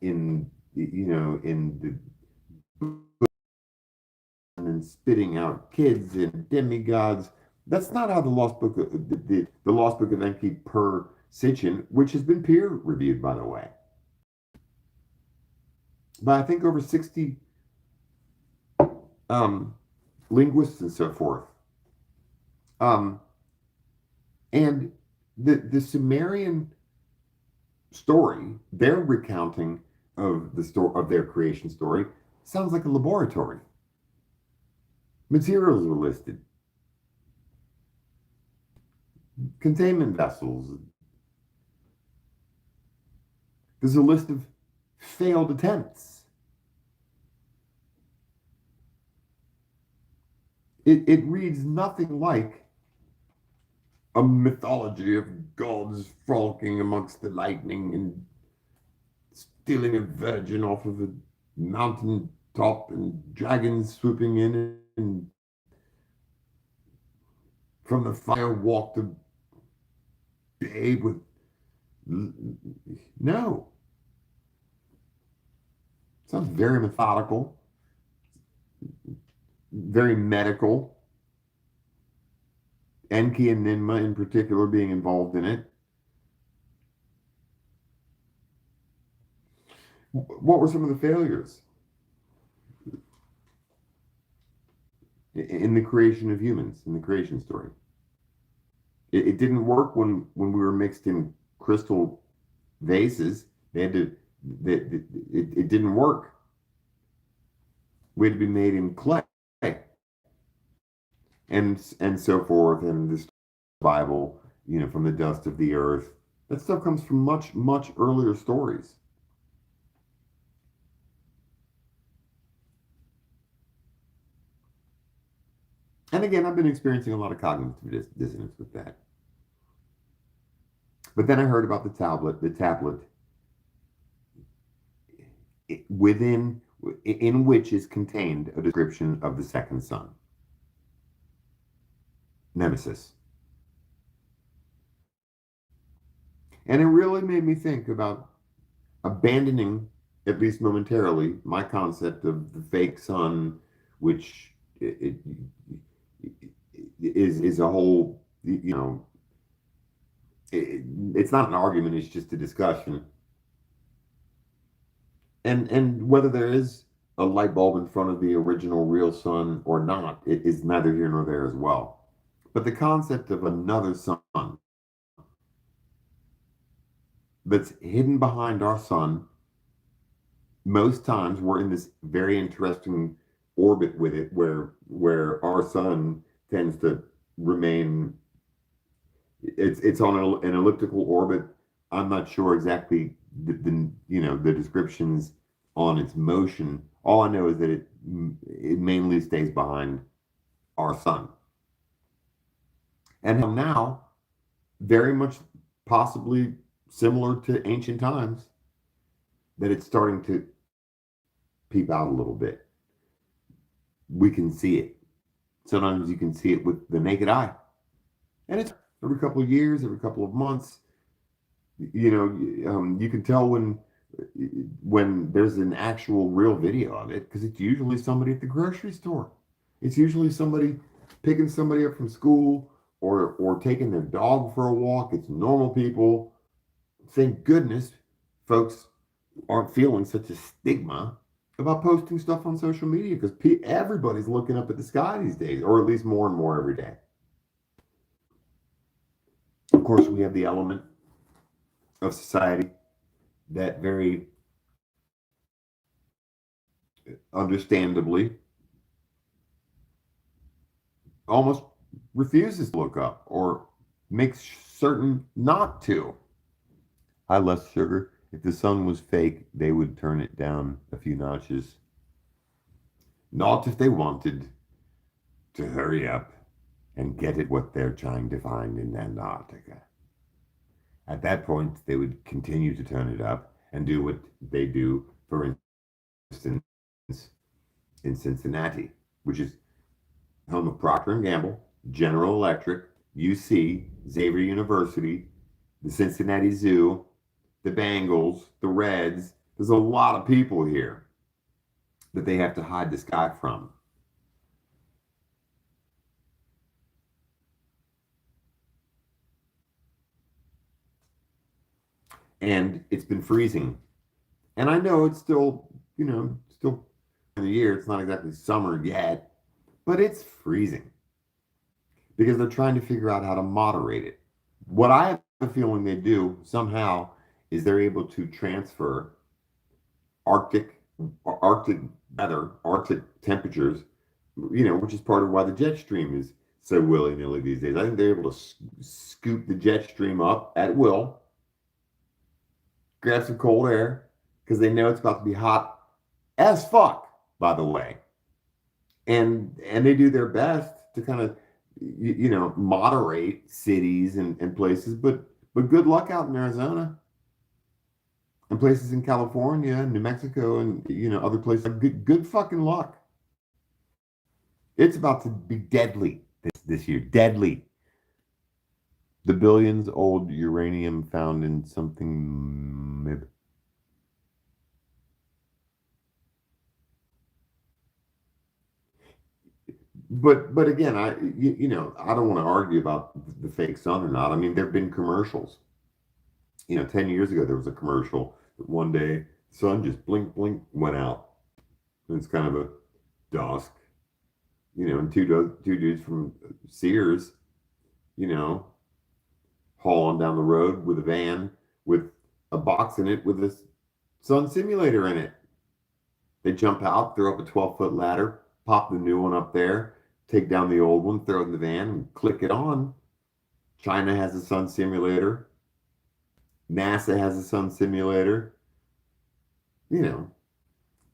in the and spitting out kids and demigods. That's not how the Lost Book of the Lost Book of Enki per Sitchin, which has been peer reviewed, by the way, by I think over 60 linguists and so forth. And the Sumerian story, their recounting of the story of their creation story, sounds like a laboratory. Materials are listed. containment vessels. There's a list of failed attempts. It reads nothing like a mythology of gods frolicking amongst the lightning and stealing a virgin off of a mountain top and dragons swooping in and from the fire walked a babe with... No. Sounds very methodical, very medical. Enki and Ninmah in particular being involved in it. What were some of the failures in the creation of humans, in the creation story? It didn't work when we were mixed in crystal vases. They had to. It didn't work. We had to be made in clay, and so forth. And this Bible, from the dust of the earth. That stuff comes from much earlier stories. And again, I've been experiencing a lot of cognitive dissonance with that. But then I heard about the tablet in which is contained a description of the second son, Nemesis. And it really made me think about abandoning, at least momentarily, my concept of the fake son, which is a whole, it's not an argument, it's just a discussion. And whether there is a light bulb in front of the original real son or not, it is neither here nor there as well. But the concept of another son that's hidden behind our sun, most times we're in this very interesting orbit with it where our sun tends to remain, it's on an elliptical orbit. I'm not sure exactly the descriptions on its motion. All I know is that it mainly stays behind our sun. And now, very much possibly similar to ancient times, that it's starting to peep out a little bit. We can see it. Sometimes you can see it with the naked eye. And it's every couple of years, every couple of months. You can tell when there's an actual real video of it, because it's usually somebody at the grocery store. It's usually somebody picking somebody up from school or taking their dog for a walk. It's normal people. Thank goodness folks aren't feeling such a stigma about posting stuff on social media, because everybody's looking up at the sky these days, or at least more and more every day. Of course, we have the element of society that very understandably almost refuses to look up or makes certain not to. Hi, less sugar. If the sun was fake, they would turn it down a few notches. Not if they wanted to hurry up and get at what they're trying to find in Antarctica. At that point, they would continue to turn it up and do what they do, for instance, in Cincinnati, which is home of Procter & Gamble, General Electric, UC, Xavier University, the Cincinnati Zoo, the Bengals, the Reds. There's a lot of people here that they have to hide the sky from. And it's been freezing. And I know it's still in the year. It's not exactly summer yet, but it's freezing because they're trying to figure out how to moderate it. What I have a feeling they do somehow is they're able to transfer Arctic weather, Arctic temperatures, which is part of why the jet stream is so willy-nilly these days. I think they're able to scoop the jet stream up at will, grab some cold air, because they know it's about to be hot as fuck, by the way. And they do their best to kind of, moderate cities and places, but good luck out in Arizona and places in California and New Mexico and other places. Good fucking luck. It's about to be deadly this year. Deadly. The billions old uranium found in something. But again, I don't want to argue about the fake sun or not. I mean, there have been commercials. 10 years ago there was a commercial that one day the sun just blink blink went out. And it's kind of a dusk. And two dudes from Sears, hauling down the road with a van with a box in it with a sun simulator in it. They jump out, throw up a 12-foot ladder, pop the new one up there, take down the old one, throw it in the van, and click it on. China has a sun simulator. NASA has a sun simulator.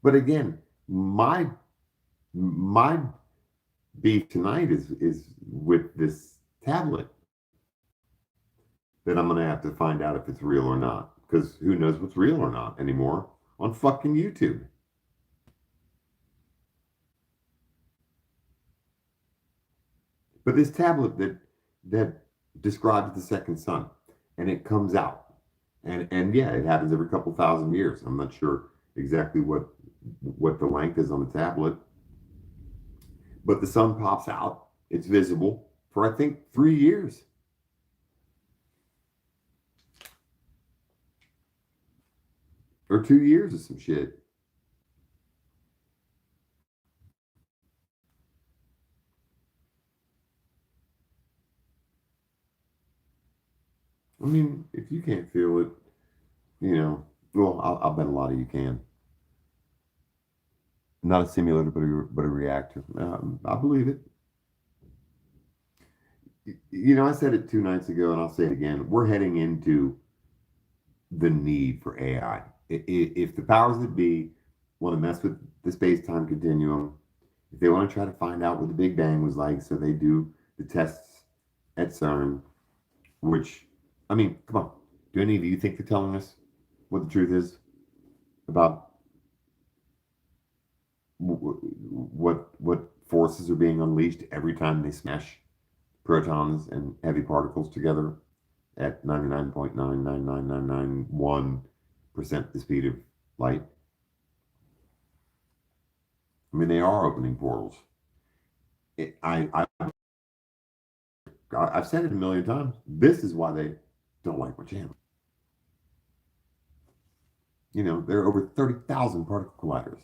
But again, my beef tonight is with this tablet that I'm going to have to find out if it's real or not, because who knows what's real or not anymore on fucking YouTube. But this tablet that describes the second sun, and it comes out, and yeah, it happens every couple thousand years. I'm not sure exactly what the length is on the tablet, but the sun pops out. It's visible for I think 3 years. Or 2 years or some shit. I mean, if you can't feel it, well, I'll bet a lot of you can. Not a simulator, but a reactor. I believe it. I said it 2 nights ago, and I'll say it again. We're heading into the need for AI. If the powers that be want to mess with the space-time continuum, if they want to try to find out what the Big Bang was like, so they do the tests at CERN, which, I mean, come on. Do any of you think they're telling us what the truth is about what forces are being unleashed every time they smash protons and heavy particles together at 99.999991% the speed of light? I mean, they are opening portals. I've said it a million times. This is why they don't like my channel. There are over 30,000 particle colliders.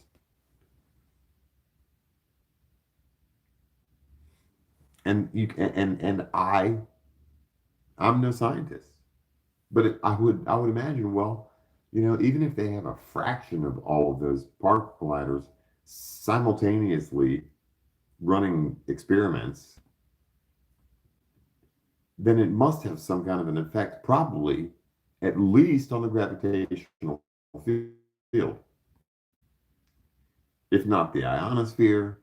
And I'm no scientist, but I would imagine, well, even if they have a fraction of all of those particle colliders simultaneously running experiments, then it must have some kind of an effect, probably at least on the gravitational field, if not the ionosphere,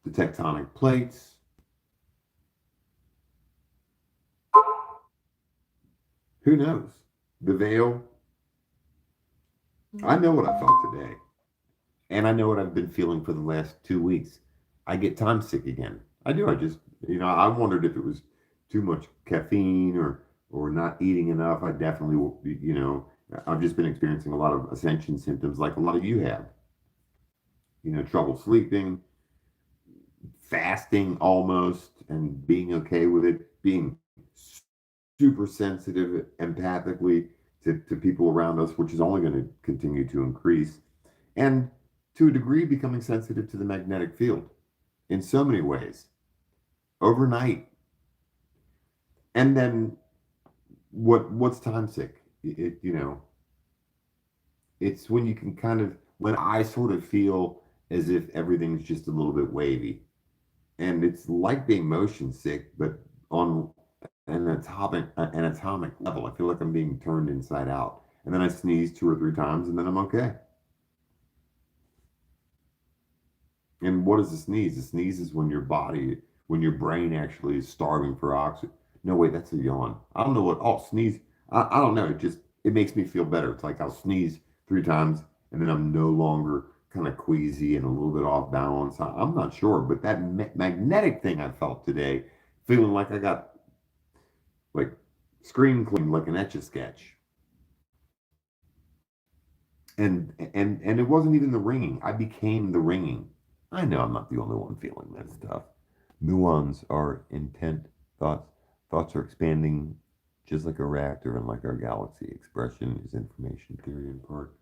the tectonic plates. Who knows? The veil. I know what I felt today. And I know what I've been feeling for the last 2 weeks. I get time sick again. I do. I just, I wondered if it was too much caffeine or not eating enough. I definitely, I've just been experiencing a lot of ascension symptoms like a lot of you have. Trouble sleeping, fasting almost, and being okay with it, being super sensitive empathically to people around us, which is only going to continue to increase, and to a degree becoming sensitive to the magnetic field in so many ways overnight. And then what's time sick? It's when you can when I sort of feel as if everything's just a little bit wavy. And it's like being motion sick, but on an atomic level. I feel like I'm being turned inside out. And then I sneeze 2 or 3 times, and then I'm okay. And what is a sneeze? A sneeze is when your brain actually is starving for oxygen. No, wait, that's a yawn. I don't know what. Oh, sneeze. I don't know. It makes me feel better. It's like I'll sneeze 3 times, and then I'm no longer kind of queasy and a little bit off balance. I'm not sure, but that magnetic thing I felt today, feeling like I got like screen cleaned like an etch a sketch. And it wasn't even the ringing. I became the ringing. I know I'm not the only one feeling that stuff. Muons are intent thoughts. Thoughts are expanding just like a reactor and like our galaxy. Expression is information theory in part.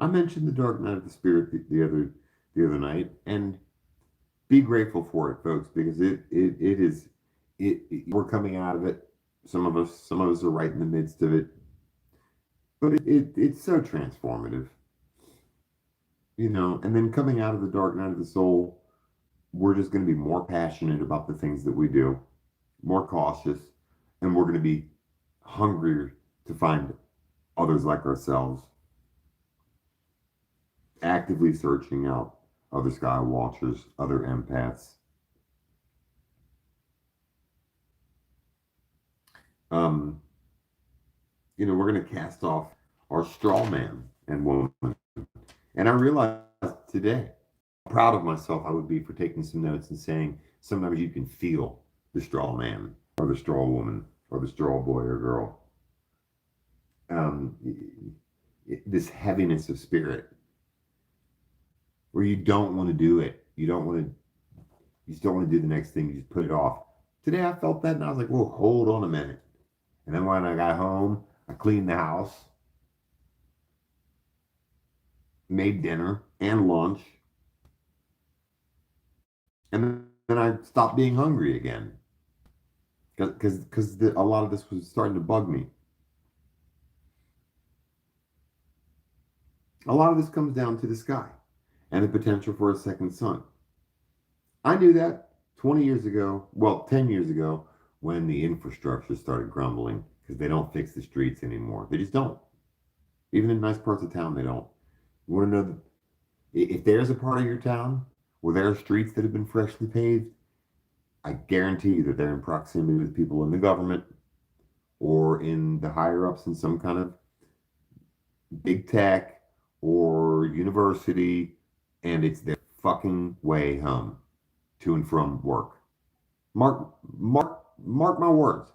I mentioned the dark night of the spirit the other night, and be grateful for it, folks, because it is we're coming out of it. Some of us are right in the midst of it, but it's so transformative, And then coming out of the dark night of the soul, we're just going to be more passionate about the things that we do, more cautious, and we're going to be hungrier to find others like ourselves, actively searching out other sky watchers, other empaths. Um, we're going to cast off our straw man and woman. And I realized today how proud of myself I would be for taking some notes and saying sometimes you can feel the straw man or the straw woman or the straw boy or girl. Um, this heaviness of spirit where you don't want to do it. You still want to do the next thing. You just put it off. Today I felt that and I was like, whoa, hold on a minute. And then when I got home, I cleaned the house, made dinner and lunch, and then I stopped being hungry again because a lot of this was starting to bug me. A lot of this comes down to the sky and the potential for a second sun. I knew that 20 years ago, well, 10 years ago, when the infrastructure started crumbling because they don't fix the streets anymore. They just don't. Even in nice parts of town, they don't. You want to know if there's a part of your town where there are streets that have been freshly paved, I guarantee you that they're in proximity with people in the government or in the higher ups in some kind of big tech or university, and it's their fucking way home to and from work. Mark my words.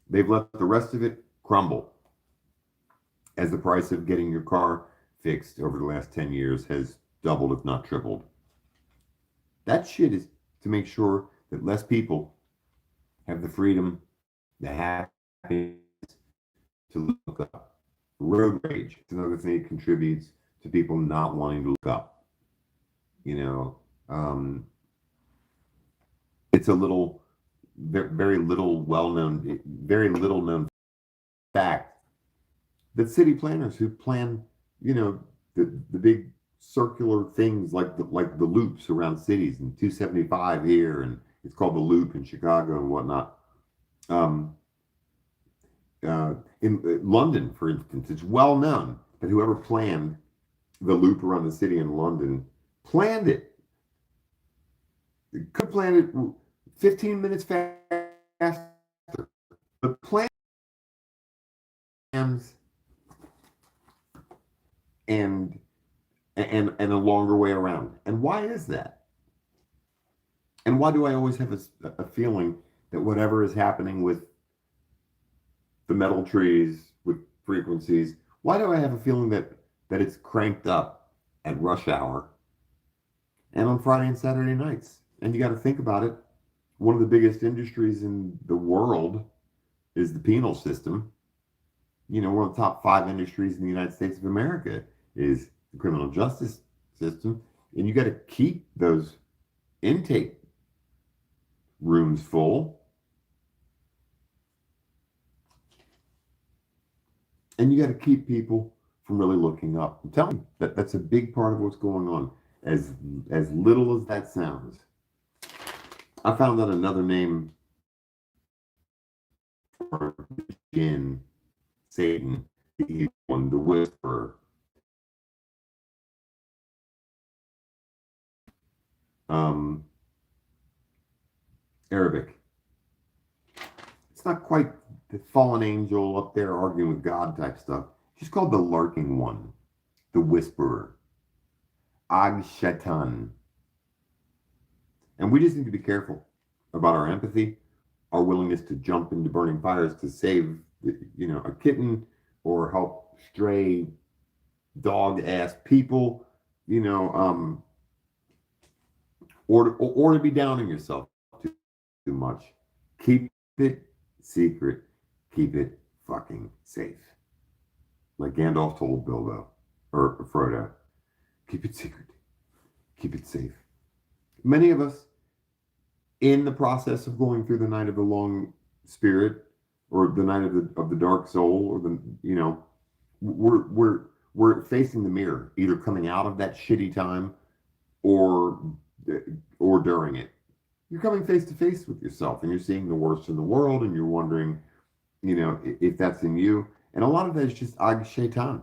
They've let the rest of it crumble as the price of getting your car fixed over the last 10 years has doubled, if not tripled. That shit is to make sure that less people have the freedom, the happiness to look up. Road rage is another thing that contributes to people not wanting to look up. It's a little, very little well-known, very little known fact that city planners who plan, the big circular things like the loops around cities and 275 here, and it's called the Loop in Chicago and whatnot. In London, for instance, it's well known that whoever planned the loop around the city in London planned it. Could plan it 15 minutes faster. The plans and a longer way around. And why is that? And why do I always have a feeling that whatever is happening with the metal trees, with frequencies, why do I have a feeling that it's cranked up at rush hour and on Friday and Saturday nights? And you got to think about it. One of the biggest industries in the world is the penal system. One of the top 5 industries in the United States of America is the criminal justice system. And you got to keep those intake rooms full. And you got to keep people from really looking up. I'm telling you, that's a big part of what's going on. As little as that sounds. I found out another name for jinn, Satan, the evil one, the whisperer. Um, Arabic. It's not quite the fallen angel up there arguing with God type stuff. It's called the lurking one, the whisperer, Ag Shaitan. And we just need to be careful about our empathy, our willingness to jump into burning fires to save, a kitten or help stray dog-ass people, or to be downing yourself too much. Keep it secret. Keep it fucking safe. Like Gandalf told Bilbo or Frodo. Keep it secret. Keep it safe. Many of us, in the process of going through the night of the long spirit, or the night of the dark soul, or we're facing the mirror, either coming out of that shitty time or during it. You're coming face to face with yourself, and you're seeing the worst in the world, and you're wondering, if that's in you. And a lot of that is just Ag Shaitan.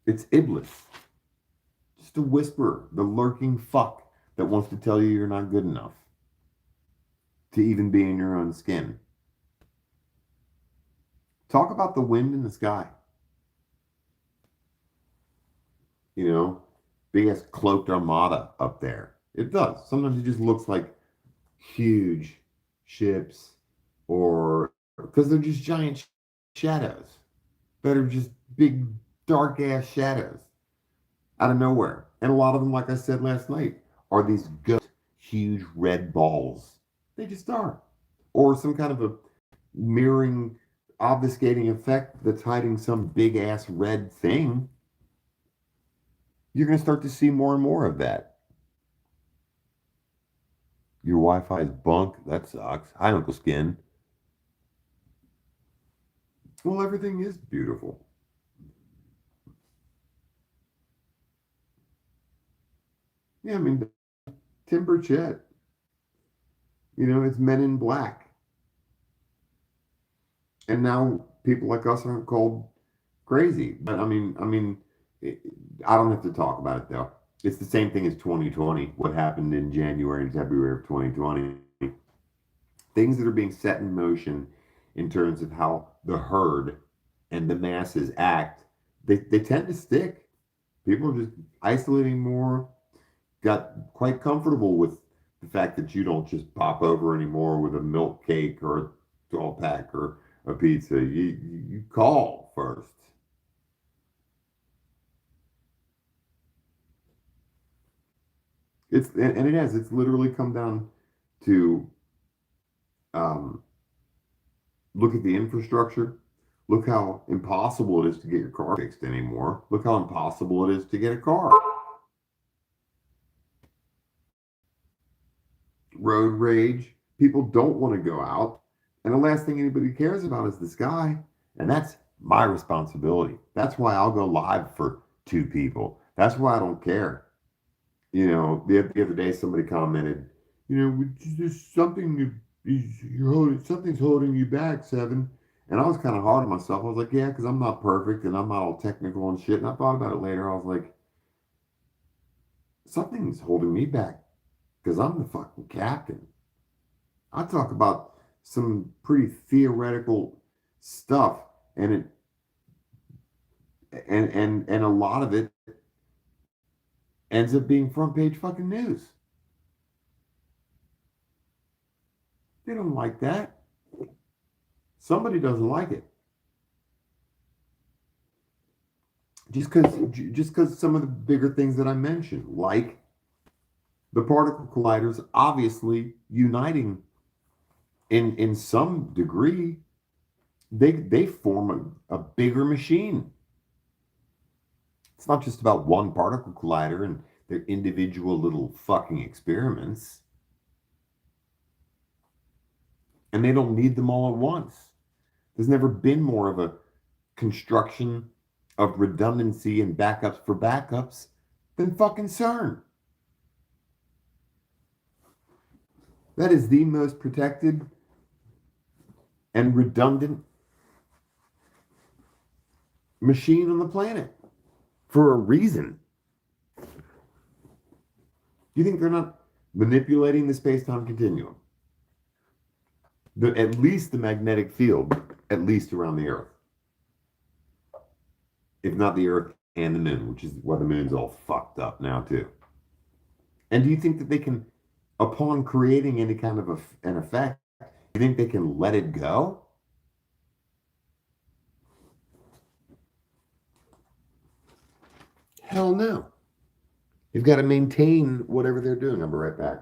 It's Iblis. Just a whisperer, the lurking fuck that wants to tell you you're not good enough to even be in your own skin. Talk about the wind in the sky. Big ass cloaked armada up there. It does. Sometimes it just looks like huge ships, or because they're just giant shadows that are just big dark ass shadows out of nowhere. And a lot of them, like I said last night, are these ghost huge red balls. They just are. Or some kind of a mirroring, obfuscating effect that's hiding some big ass red thing. You're going to start to see more and more of that. Your Wi-Fi is bunk. That sucks. Hi, Uncle Skin. Well, everything is beautiful. Yeah, I mean, Tim Burchett. It's Men in Black. And now people like us aren't called crazy. But I mean, I don't have to talk about it though. It's the same thing as 2020. What happened in January and February of 2020? Things that are being set in motion in terms of how the herd and the masses act, they tend to stick. People are just isolating more, got quite comfortable with the fact that you don't just pop over anymore with a milk cake or a 12 pack or a pizza. You call first. It's literally come down to um, look at the infrastructure. Look how impossible it is to get your car fixed anymore. Look how impossible it is to get a car. Road rage. People don't want to go out. And the last thing anybody cares about is the sky. And that's my responsibility. That's why I'll go live for 2 people. That's why I don't care. The other day somebody commented, there's something something's holding you back, Seven. And I was kind of hard on myself. I was like, yeah, because I'm not perfect and I'm not all technical and shit. And I thought about it later. I was like, something's holding me back because I'm the fucking captain. I talk about some pretty theoretical stuff, and a lot of it ends up being front page fucking news. They don't like that. Somebody doesn't like it. Just because some of the bigger things that I mentioned, like the particle colliders obviously uniting in some degree, they form a bigger machine. It's not just about one particle collider and their individual little fucking experiments. And they don't need them all at once. There's never been more of a construction of redundancy and backups for backups than fucking CERN. That is the most protected and redundant machine on the planet for a reason. Do you think they're not manipulating the space-time continuum? At least the magnetic field, at least around the Earth. If not the Earth and the Moon, which is why the Moon's all fucked up now too. And do you think that they can, upon creating any kind of an effect, do you think they can let it go? Hell no. You've got to maintain whatever they're doing. I'll be right back.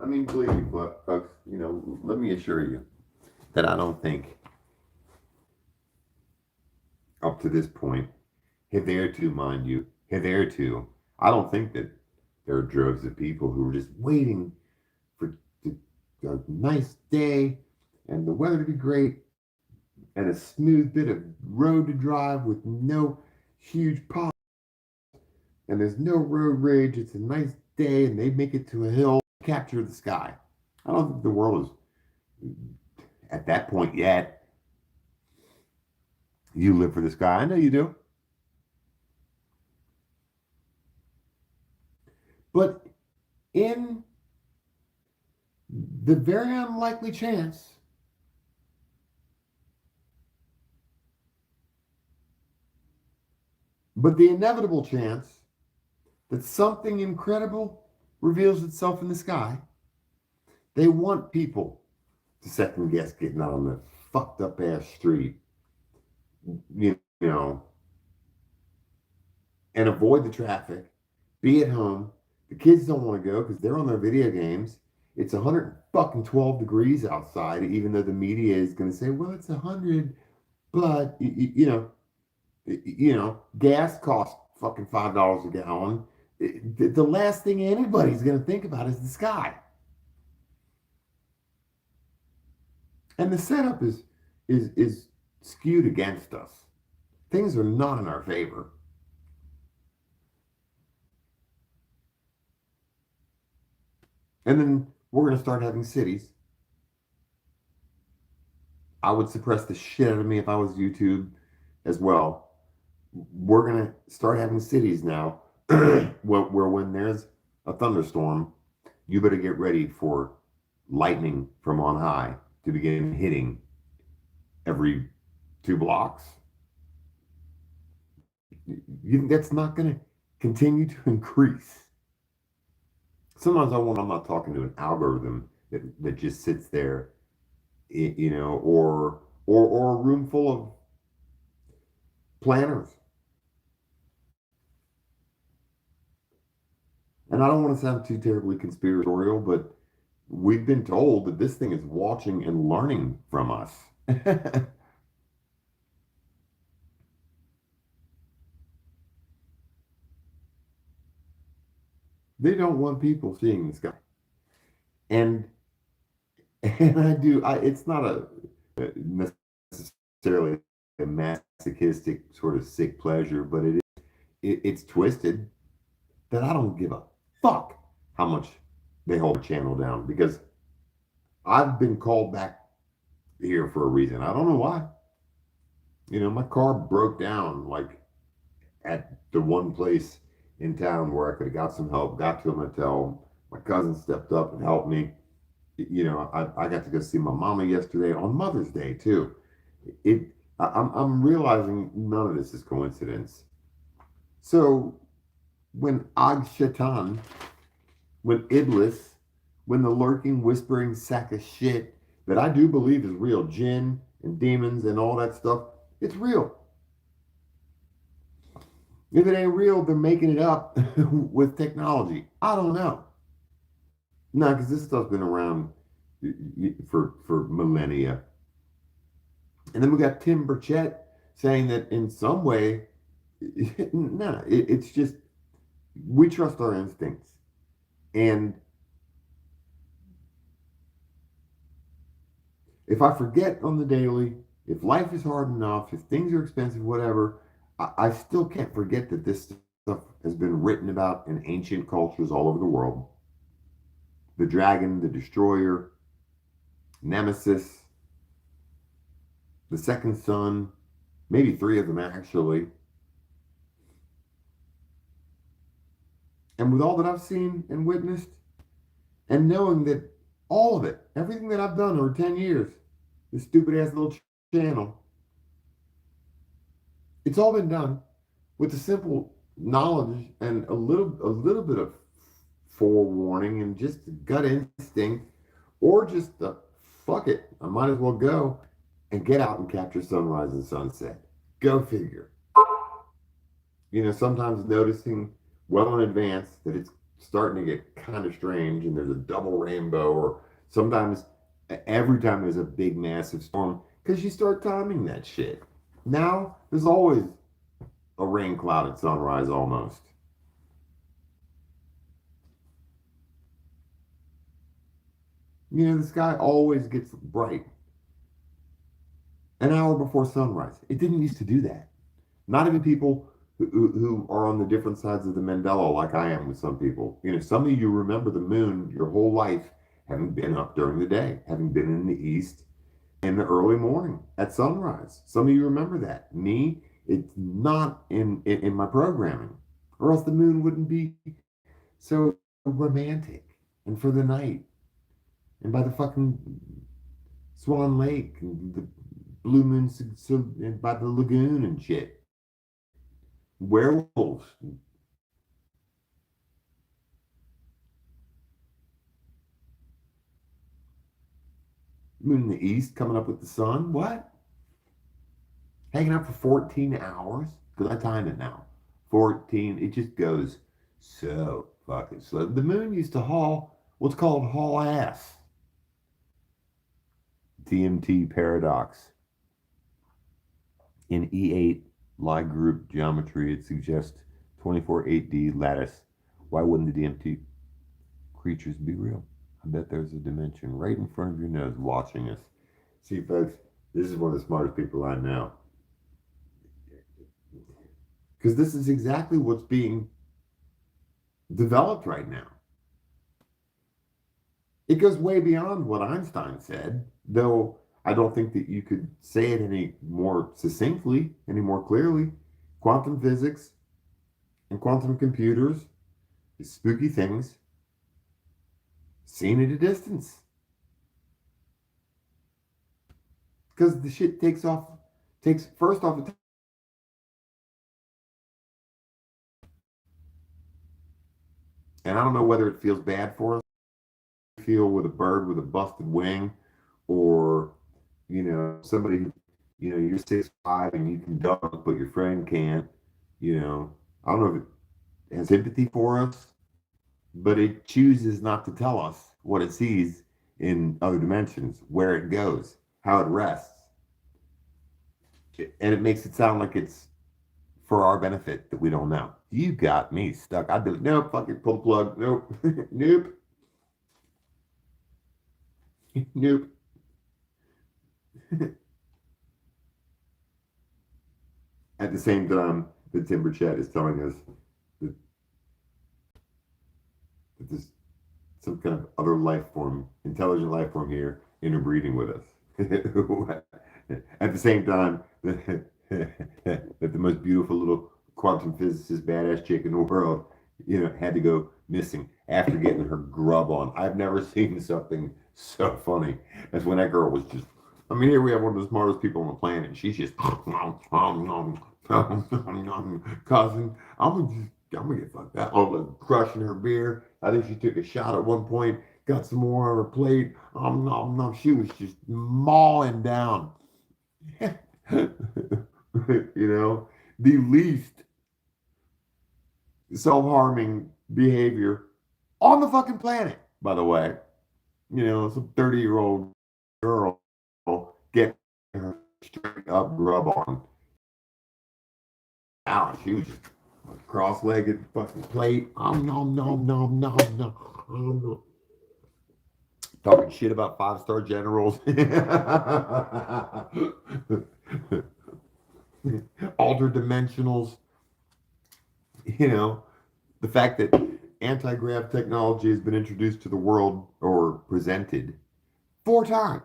I mean, believe me, folks, let me assure you that I don't think up to this point, hitherto, mind you, hitherto, I don't think that there are droves of people who are just waiting for a nice day and the weather to be great and a smooth bit of road to drive with no huge potholes and there's no road rage. It's a nice day and they make it to a hill, capture the sky. I don't think the world is at that point yet. You live for the sky. I know you do. But in the very unlikely chance but the inevitable chance that something incredible reveals itself in the sky, they want people to second guess getting out on the fucked up ass street, you know, and avoid the traffic, be at home. The kids don't want to go because they're on their video games. It's 112 degrees outside, even though the media is going to say, well, it's 100, but, gas costs fucking $5 a gallon. The last thing anybody's going to think about is the sky. And the setup is skewed against us. Things are not in our favor. And then we're going to start having cities. I would suppress the shit out of me if I was YouTube as well. We're going to start having cities now where when there's a thunderstorm, you better get ready for lightning from on high to begin hitting every 2 blocks. You think that's not going to continue to increase? Sometimes I'm not talking to an algorithm that just sits there, or a room full of planners. And I don't want to sound too terribly conspiratorial, but we've been told that this thing is watching and learning from us. They don't want people seeing the sky. And and it's not necessarily a masochistic sort of sick pleasure, but it's twisted that I don't give a fuck how much they hold the channel down because I've been called back here for a reason. I don't know why. My car broke down like at the one place in town where I could have got some help, got to a motel. My cousin stepped up and helped me. I got to go see my mama yesterday on Mother's Day too. It I'm realizing none of this is coincidence. So when Ag Shaitan, when Iblis, when the lurking, whispering sack of shit that I do believe is real, jinn and demons and all that stuff, it's real. If it ain't real, they're making it up with technology. I don't know. No, because this stuff's been around for millennia. And then we got Tim Burchett saying that in some way, no, it's just we trust our instincts. And if I forget on the daily, if life is hard enough, if things are expensive, whatever, I still can't forget that this stuff has been written about in ancient cultures all over the world. The dragon, the destroyer, Nemesis, the second son, maybe three of them actually. And with all that I've seen and witnessed, and knowing that all of it, everything that I've done over 10 years, this stupid ass little channel, it's all been done with the simple knowledge and a little bit of forewarning and just gut instinct, or just the fuck it, I might as well go and get out and capture sunrise and sunset. Go figure. Sometimes noticing well in advance that it's starting to get kind of strange and there's a double rainbow, or sometimes every time there's a big massive storm, because you start timing that shit. Now there's always a rain cloud at sunrise almost. The sky always gets bright an hour before sunrise. It didn't used to do that. Not even people who are on the different sides of the Mandela, like I am with some people. Some of you remember the moon your whole life, having been up during the day, having been in the east in the early morning at sunrise. Some of you remember that. Me, it's not in my programming, or else the moon wouldn't be so romantic and for the night and by the fucking Swan Lake and the Blue Moon and by the lagoon and shit. Werewolves. Moon in the east coming up with the sun. What? Hanging out for 14 hours? Because I timed it now. 14. It just goes so fucking slow. The moon used to haul what's called haul ass. DMT paradox. In E8 Lie group geometry, it suggests 24-8D lattice. Why wouldn't the DMT creatures be real? I bet there's a dimension right in front of your nose watching us. See, folks, this is one of the smartest people I know. Because this is exactly what's being developed right now. It goes way beyond what Einstein said, though I don't think that you could say it any more succinctly, any more clearly. Quantum physics and quantum computers is spooky things seen at a distance. Because the shit takes first off, and I don't know whether it feels bad for us, feel with a bird with a busted wing, or somebody, you're 6'5" and you can dunk but your friend can't. I don't know if it has sympathy for us, but it chooses not to tell us what it sees in other dimensions, where it goes, how it rests. And it makes it sound like it's for our benefit that we don't know. You got me stuck. I'd be like, nope, fucking pull the plug. Nope. Nope. Nope. At the same time, the Timber Chat is telling us that there's some kind of other life form, intelligent life form here interbreeding with us. At the same time, that the most beautiful little quantum physicist badass chick in the world, had to go missing after getting her grub on. I've never seen something so funny as when that girl was just. I mean, here we have one of the smartest people on the planet, and she's just cousin. I'm gonna get fucked up. Oh, crushing her beer. I think she took a shot at one point. Got some more on her plate. She was just mawing down. The least self-harming behavior on the fucking planet, by the way. Some 30-year-old girl getting her straight up grub on. Ow, she was just cross-legged fucking plate. No. Talking shit about 5-star generals. Altered dimensionals. The fact that anti-grav technology has been introduced to the world or presented 4 times.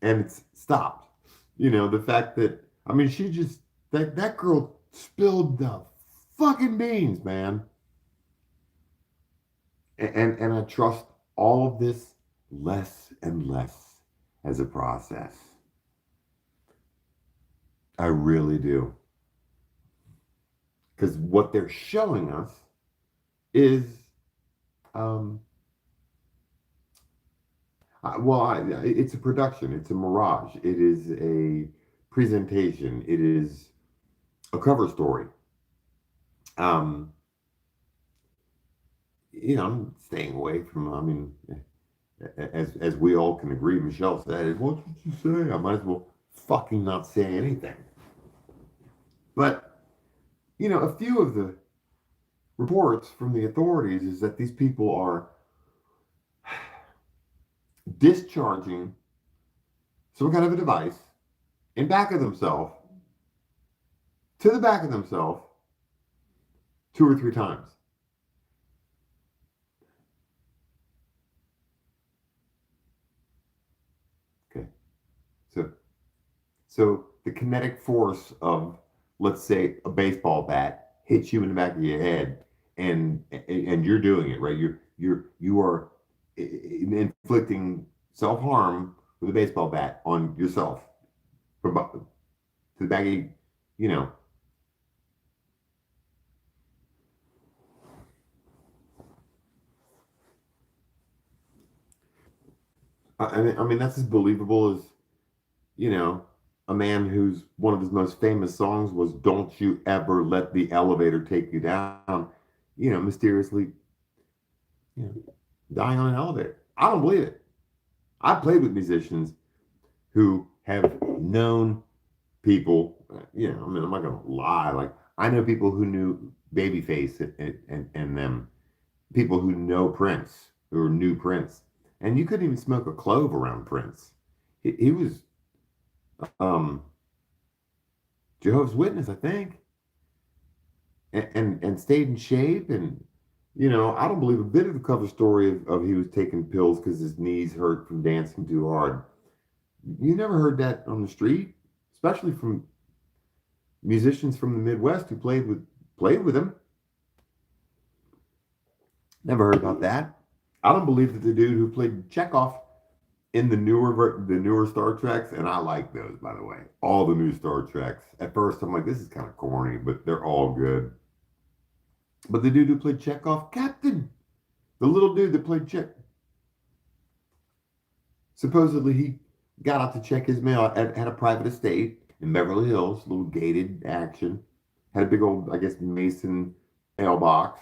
And it's stopped. The fact that, she just, that girl spilled the fucking beans, man. And I trust all of this less and less as a process. I really do. Because what they're showing us is, it's a production. It's a mirage. It is a presentation. It is a cover story. I'm staying away from, as we all can agree, Michelle said, what did you say? I might as well fucking not say anything. But, a few of the reports from the authorities is that these people are discharging some kind of a device to the back of themselves 2 or 3 times. Okay. So the kinetic force of, let's say, a baseball bat hits you in the back of your head, and you're doing it, right? You are inflicting self-harm with a baseball bat on yourself to the back of that's as believable as a man whose one of his most famous songs was "Don't You Ever Let the Elevator Take You Down," mysteriously, dying on an elevator. I don't believe it. I've played with musicians who have known people, I'm not going to lie. Like, I know people who knew Babyface and them, people who know Prince, who knew Prince, and you couldn't even smoke a clove around Prince. He was Jehovah's Witness, I think, and stayed in shape. And I don't believe a bit of the cover story of he was taking pills because his knees hurt from dancing too hard. You never heard that on the street, especially from musicians from the Midwest who played with him. Never heard about that. I don't believe that the dude who played Chekhov in the newer Star Treks, and I like those, by the way, all the new Star Treks. At first, I'm like, this is kind of corny, but they're all good. But the dude who played Chekhov, Captain, the little dude that played Chekhov, supposedly he got out to check his mail at a private estate in Beverly Hills, little gated action, had a big old, I guess, Mason mailbox,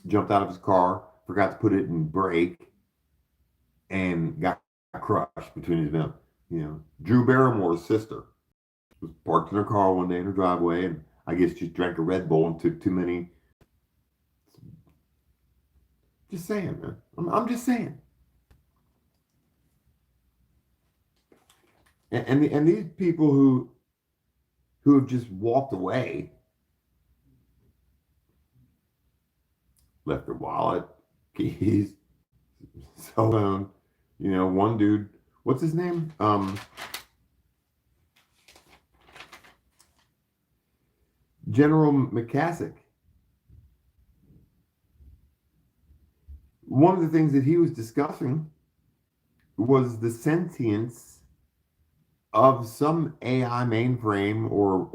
jumped out of his car, forgot to put it in brake, and got crushed between his mouth. Drew Barrymore's sister was parked in her car one day in her driveway, and I guess just drank a Red Bull and took too many. Just saying, man. I'm just saying. And these people who have just walked away, left their wallet, keys, cell phone. One dude, what's his name? General McCaskick. One of the things that he was discussing was the sentience of some AI mainframe or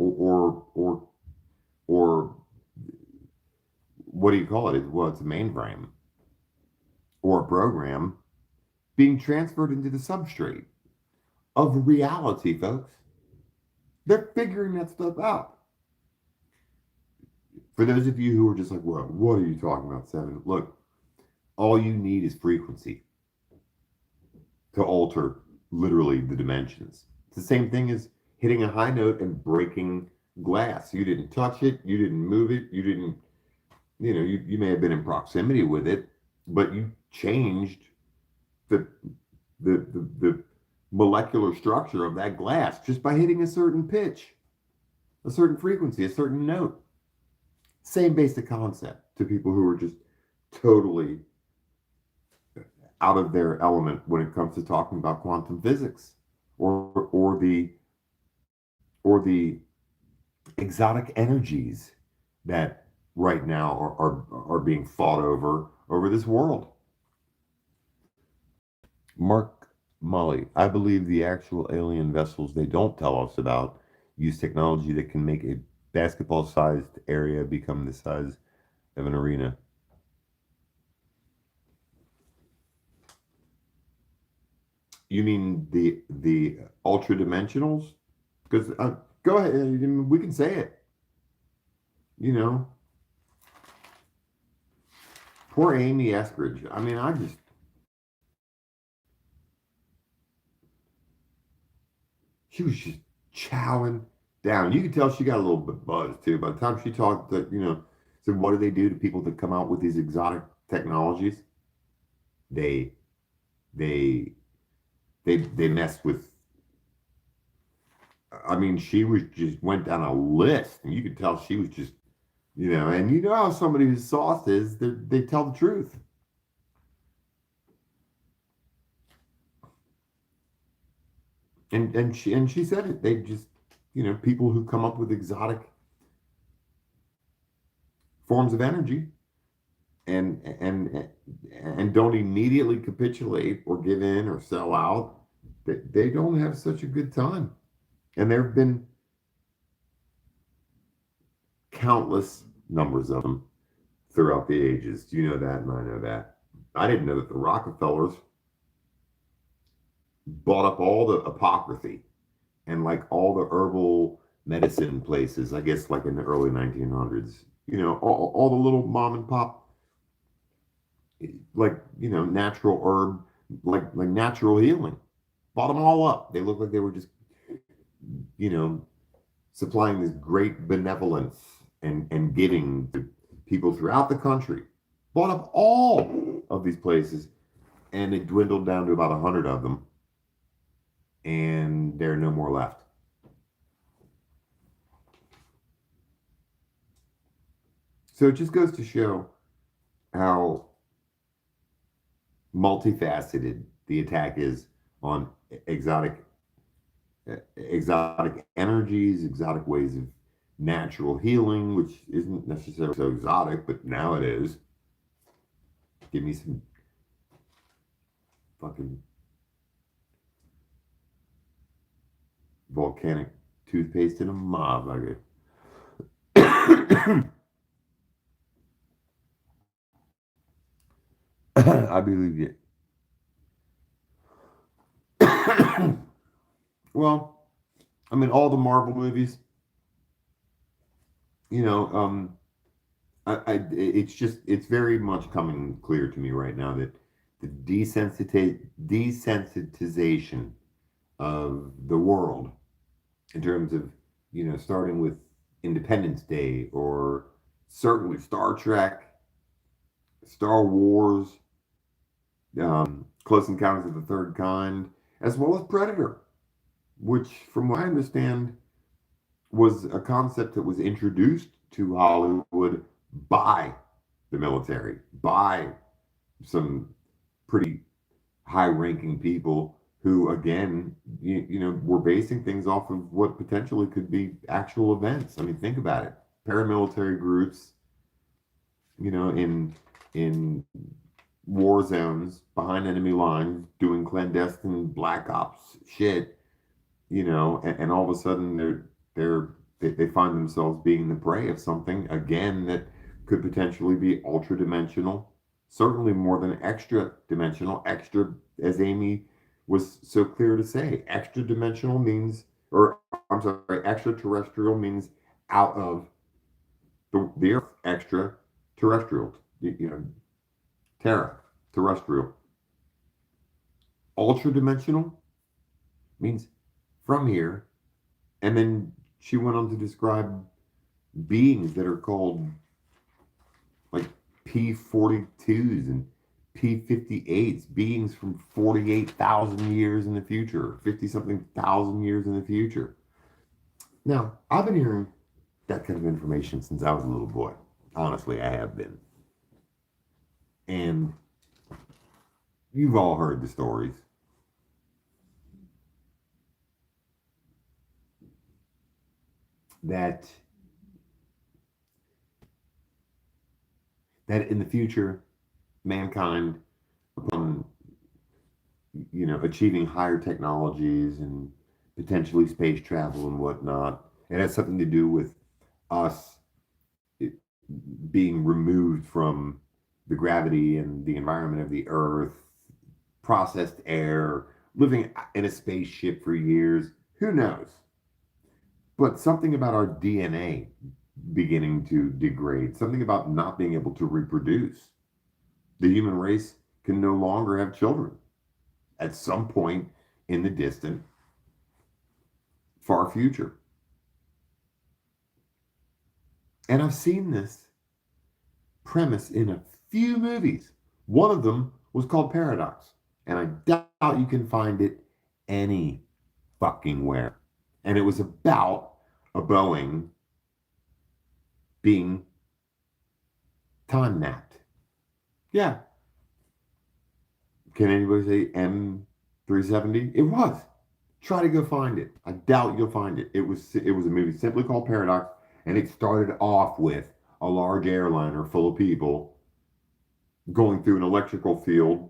what do you call it? Well, it's a mainframe or a program being transferred into the substrate of reality, folks. They're figuring that stuff out. For those of you who are just like, well, what are you talking about, Seven? Look, all you need is frequency to alter literally the dimensions. It's the same thing as hitting a high note and breaking glass. You didn't touch it, you didn't move it, you didn't, you may have been in proximity with it, but you changed the molecular structure of that glass just by hitting a certain pitch, a certain frequency, a certain note. Same basic concept to people who are just totally out of their element when it comes to talking about quantum physics or the exotic energies that right now are being fought over this world. Mark Molly, I believe the actual alien vessels they don't tell us about use technology that can make a basketball-sized area become the size of an arena. You mean the ultra dimensionals? Because go ahead, we can say it. Poor Amy Eskridge. I mean, she was just chowing down. You could tell she got a little bit buzzed too. By the time she talked, so what do they do to people that come out with these exotic technologies? They messed with. I mean, she was just went down a list, and you could tell she was just, and you know how somebody who's sauced is, they tell the truth. And she said it. They just, people who come up with exotic forms of energy and don't immediately capitulate or give in or sell out, they don't have such a good time. And there have been countless numbers of them throughout the ages. You know that, and I know that. I didn't know that the Rockefellers bought up all the apocryphy and like all the herbal medicine places, I guess like in the early 1900s, all the little mom and pop, like, natural herb, like natural healing, bought them all up. They looked like they were just, supplying this great benevolence and giving to people throughout the country. Bought up all of these places, and it dwindled down to about 100 of them, and there are no more left. So it just goes to show how multifaceted the attack is on exotic energies, exotic ways of natural healing, which isn't necessarily so exotic, but now it is. Give me some fucking volcanic toothpaste in a motherfucker. I believe it. Well, I mean, all the Marvel movies, it's very much coming clear to me right now that the desensitization of the world in terms of, starting with Independence Day, or certainly Star Trek, Star Wars, Close Encounters of the Third Kind, as well as Predator, which, from what I understand, was a concept that was introduced to Hollywood by the military, by some pretty high-ranking people who, again, were basing things off of what potentially could be actual events. I mean, think about it: paramilitary groups, in war zones behind enemy lines, doing clandestine black ops shit, and all of a sudden they find themselves being the prey of something, again, that could potentially be ultra dimensional, certainly more than extra dimensional. Extra, as Amy was so clear to say, extra dimensional means, or I'm sorry, extraterrestrial means out of the earth. Extraterrestrial, terra, terrestrial. Ultra dimensional means from here. And then she went on to describe beings that are called like P-42s and P-58s, beings from 48,000 years in the future, 50-something thousand years in the future. Now, I've been hearing that kind of information since I was a little boy. Honestly, I have been. And you've all heard the stories. That in the future, mankind, upon achieving higher technologies and potentially space travel and whatnot, it has something to do with us being removed from the gravity and the environment of the Earth, processed air, living in a spaceship for years. Who knows? But something about our DNA beginning to degrade, something about not being able to reproduce. The human race can no longer have children at some point in the distant, far future. And I've seen this premise in a few movies. One of them was called Paradox, and I doubt you can find it any fucking where. And it was about a Boeing being time napped. Yeah. Can anybody say M370? It was. Try to go find it. I doubt you'll find it. It was a movie simply called Paradox, and it started off with a large airliner full of people going through an electrical field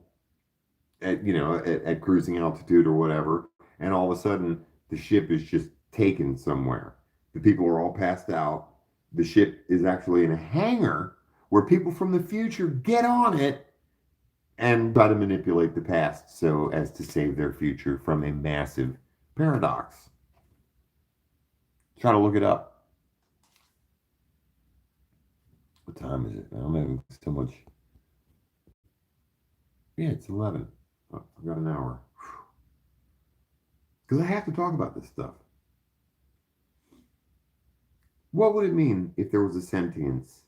at cruising altitude or whatever, and all of a sudden the ship is just taken somewhere. The people are all passed out. The ship is actually in a hangar where people from the future get on it and try to manipulate the past so as to save their future from a massive paradox. Try to look it up. What time is it? I'm having so much. Yeah, it's 11. Oh, I've got an hour. Because I have to talk about this stuff. What would it mean if there was a sentience,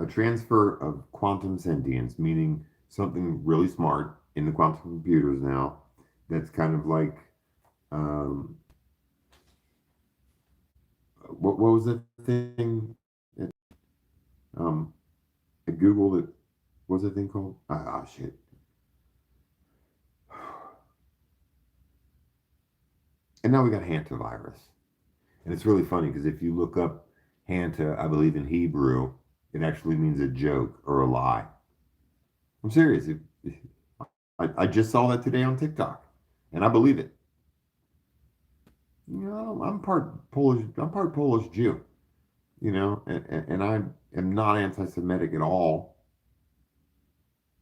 a transfer of quantum sentience, meaning something really smart in the quantum computers now, that's kind of like, what was the thing that, I Googled it, what was the thing called? Shit. And now we got hantavirus. And it's really funny because if you look up hanta, I believe in Hebrew, it actually means a joke or a lie. I'm serious. I just saw that today on TikTok, and I believe it. I'm part Polish. I'm part Polish Jew. And I am not anti-Semitic at all.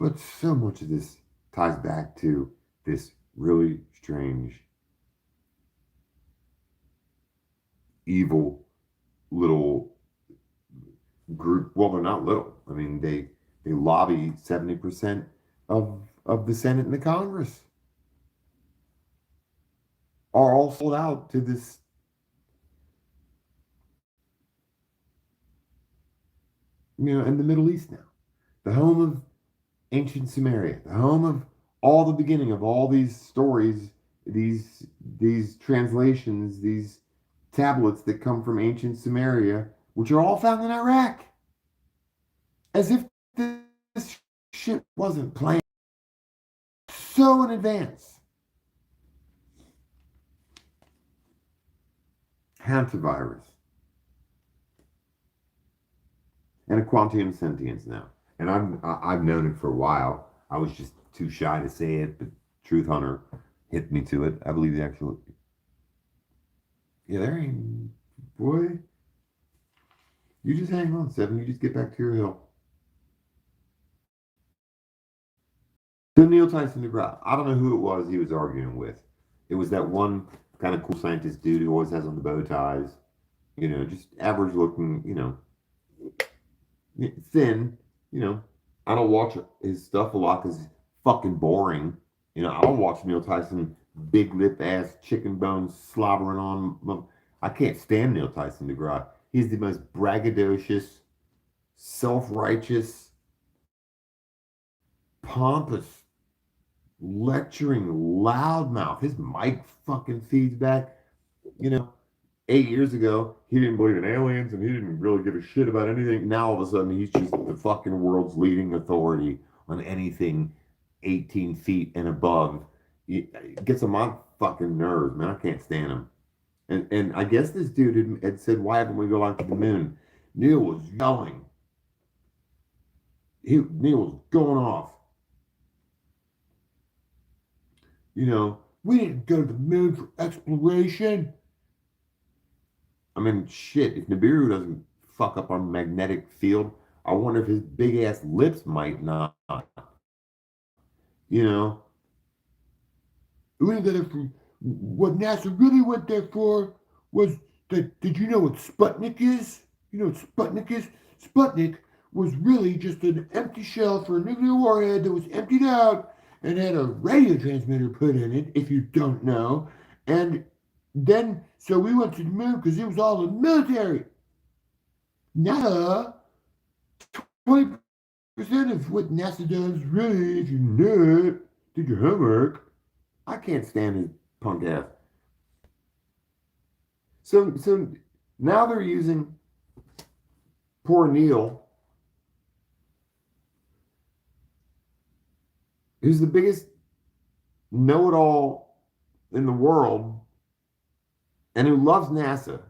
But so much of this ties back to this really strange, evil little group. Well, they're not little. I mean, they lobby 70% of the Senate and the Congress are all sold out to this. In the Middle East now, the home of ancient Sumeria, the home of all the beginning of all these stories, these translations, these tablets that come from ancient Sumeria, which are all found in Iraq. As if this shit wasn't planned so in advance. Hantavirus. And a quantum sentience now. And I've known it for a while. I was just too shy to say it, but Truth Hunter hit me to it. I believe the actual. Yeah, there ain't. Boy. You just hang on, Seven. You just get back to your hill. So Neil Tyson deGrasse. I don't know who it was he was arguing with. It was that one kind of cool scientist dude who always has on the bow ties. Just average looking, thin. I don't watch his stuff a lot because it's fucking boring. I don't watch Neil Tyson big lip ass chicken bones slobbering on. I can't stand Neil Tyson deGrasse. He's the most braggadocious, self-righteous, pompous, lecturing loudmouth. His mic fucking feeds back. 8 years ago, he didn't believe in aliens and he didn't really give a shit about anything. Now all of a sudden, he's just the fucking world's leading authority on anything 18 feet and above. It gets on my fucking nerves, man. I can't stand him. And I guess this dude had said, "Why haven't we gone to the moon?" Neil was yelling. Neil was going off. We didn't go to the moon for exploration. I mean, shit, if Nibiru doesn't fuck up our magnetic field, I wonder if his big ass lips might not. We didn't go there for. What NASA really went there for was that. Did you know what Sputnik is? You know what Sputnik is? Sputnik was really just an empty shell for a nuclear warhead that was emptied out and had a radio transmitter put in it, if you don't know. And then, so we went to the moon because it was all the military. NASA, 20% of what NASA does, really, if you know it, did your homework. I can't stand his punk ass. So now they're using poor Neil, who's the biggest know-it-all in the world and who loves NASA,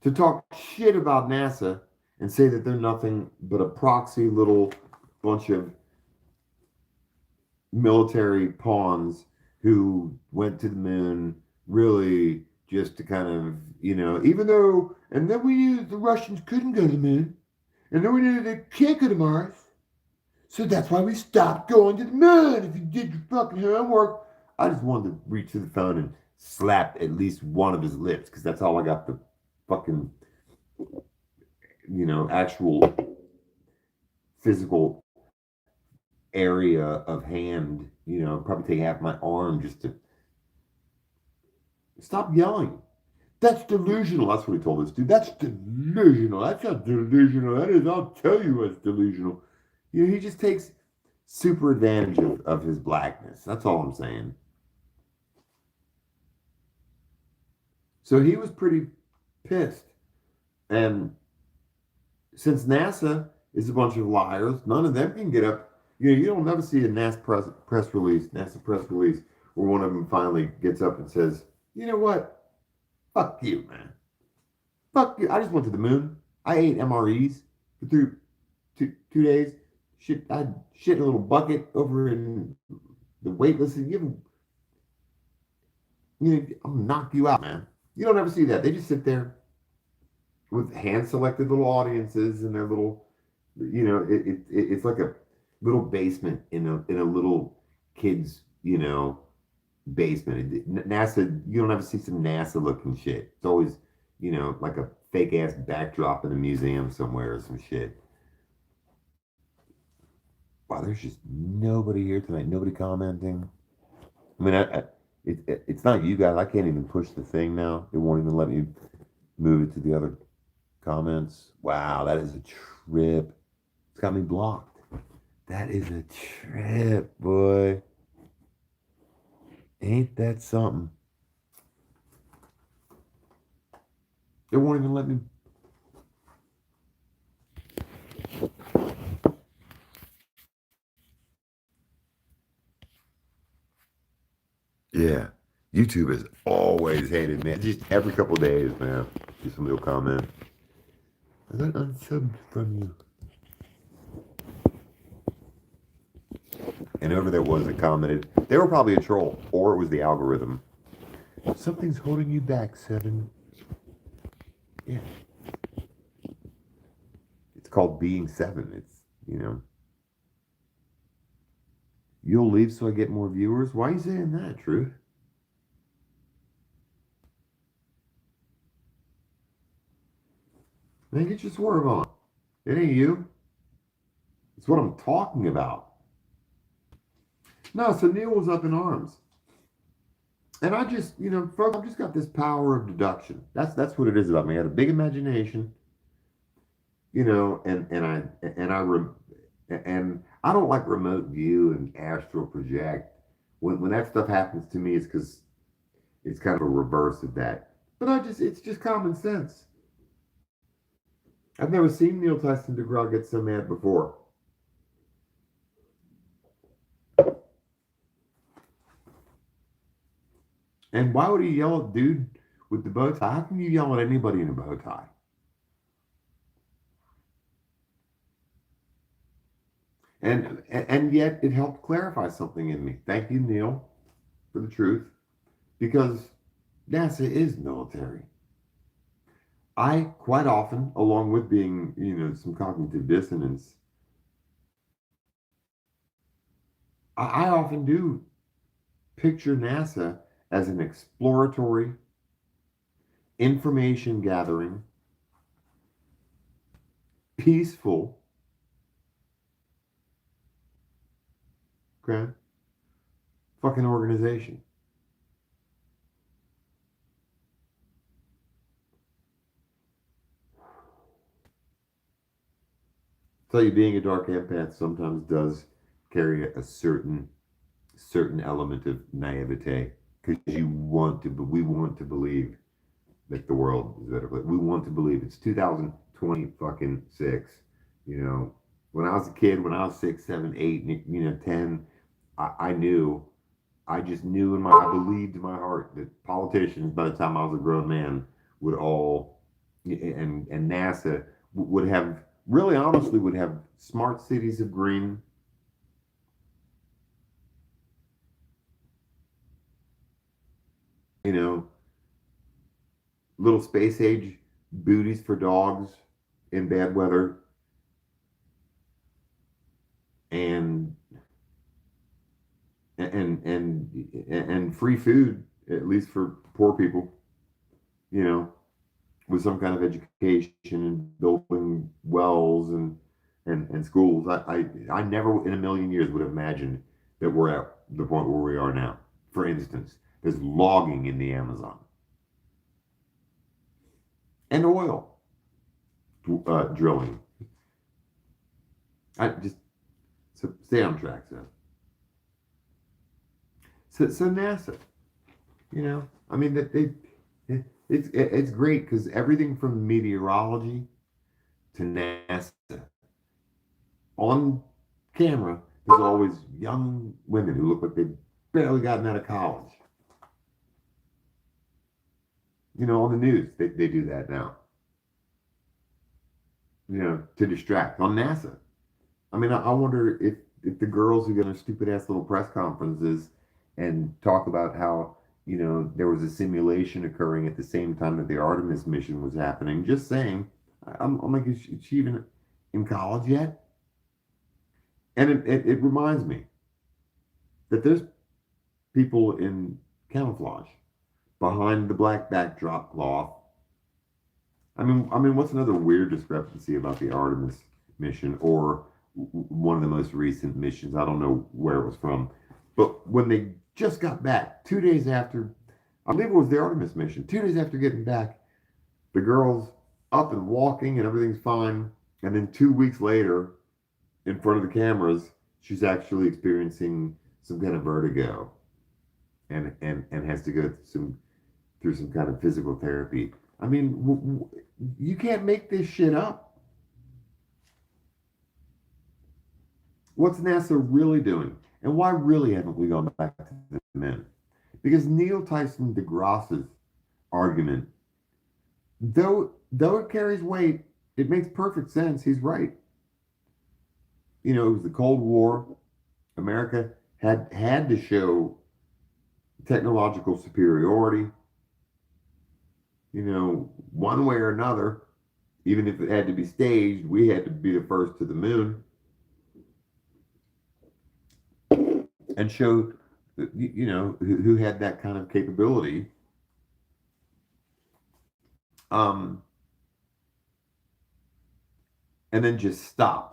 to talk shit about NASA and say that they're nothing but a proxy little bunch of military pawns who went to the moon really just to kind of, even though, and then we knew that the Russians couldn't go to the moon, and then we knew they can't go to Mars, so that's why we stopped going to the moon. If you did your fucking homework, I just wanted to reach to the phone and slap at least one of his lips, because that's all I got the fucking, actual physical area of hand, probably take half my arm just to stop yelling. That's delusional. That's what he told us, dude. That's delusional. That's not delusional. That is, I'll tell you what's delusional. He just takes super advantage of his blackness. That's all I'm saying. So he was pretty pissed. And since NASA is a bunch of liars, none of them can get up. You don't never see a NASA press release where one of them finally gets up and says, "You know what? Fuck you, man. Fuck you. I just went to the moon. I ate MREs for 2 days. I shit in a little bucket over in the weightlifting. I'm gonna knock you out, man." You don't ever see that. They just sit there with hand-selected little audiences and their little, it's like a little basement in a little kid's, basement. NASA, you don't ever see some NASA looking shit. It's always, like a fake ass backdrop in a museum somewhere or some shit. Wow, there's just nobody here tonight. Nobody commenting. I mean, it's not you guys. I can't even push the thing now. It won't even let me move it to the other comments. Wow, that is a trip. It's got me blocked. That is a trip, boy. Ain't that something? It won't even let me. Yeah. YouTube has always hated me. Just every couple of days, man. Just somebody will comment. I got unsubbed from you. And whoever that was that commented, they were probably a troll, or it was the algorithm. Something's holding you back, Seven. Yeah. It's called being Seven. It's, You'll leave so I get more viewers? Why are you saying that, Truth? Man, get your swerve on. It ain't you. It's what I'm talking about. No, so Neil was up in arms. And I just, folks, I've just got this power of deduction. That's what it is about me. I had a big imagination, and I don't like remote view and astral project. When that stuff happens to me, it's because it's kind of a reverse of that. But it's just common sense. I've never seen Neil Tyson DeGraw get so mad before. And why would he yell at dude with the bow tie? How can you yell at anybody in a bow tie? And yet it helped clarify something in me. Thank you, Neil, for the truth. Because NASA is military. I quite often, along with being, some cognitive dissonance, I often do picture NASA as an exploratory, information gathering, peaceful, okay, fucking organization. Tell you, being a dark empath sometimes does carry a certain element of naivete, because we want to believe that the world is better. We want to believe it's 2020 fucking six. When I was a kid, when I was 6, 7, 8, 10, I knew, I just knew I believed in my heart that politicians, by the time I was a grown man, would all, and NASA would have, really honestly, would have smart cities of green. Little space age booties for dogs in bad weather, and free food, at least for poor people, with some kind of education and building wells and schools. I never in a million years would have imagined that we're at the point where we are now. For instance, there's logging in the Amazon and oil drilling. I just so stay on track, so NASA, I mean that it's great because everything from meteorology to NASA, on camera, there's always young women who look like they've barely gotten out of college. On the news, they do that now. To distract on NASA. I mean, I wonder if the girls who get on stupid ass little press conferences and talk about how, there was a simulation occurring at the same time that the Artemis mission was happening. Just saying, I'm like, is she even in college yet? And it reminds me that there's people in camouflage behind the black backdrop cloth. I mean, what's another weird discrepancy about the Artemis mission or one of the most recent missions? I don't know where it was from, but when they just got back 2 days after, I believe it was the Artemis mission, 2 days after getting back, the girl's up and walking and everything's fine, and then 2 weeks later, in front of the cameras, she's actually experiencing some kind of vertigo, and has to go through some kind of physical therapy. I mean, you can't make this shit up. What's NASA really doing? And why really haven't we gone back to the men? Because Neil Tyson deGrasse's argument, though it carries weight, it makes perfect sense. He's right. You know, it was the Cold War. America had to show technological superiority, you know, one way or another. Even if it had to be staged, we had to be the first to the moon and show, you know, who had that kind of capability. And then just stopped.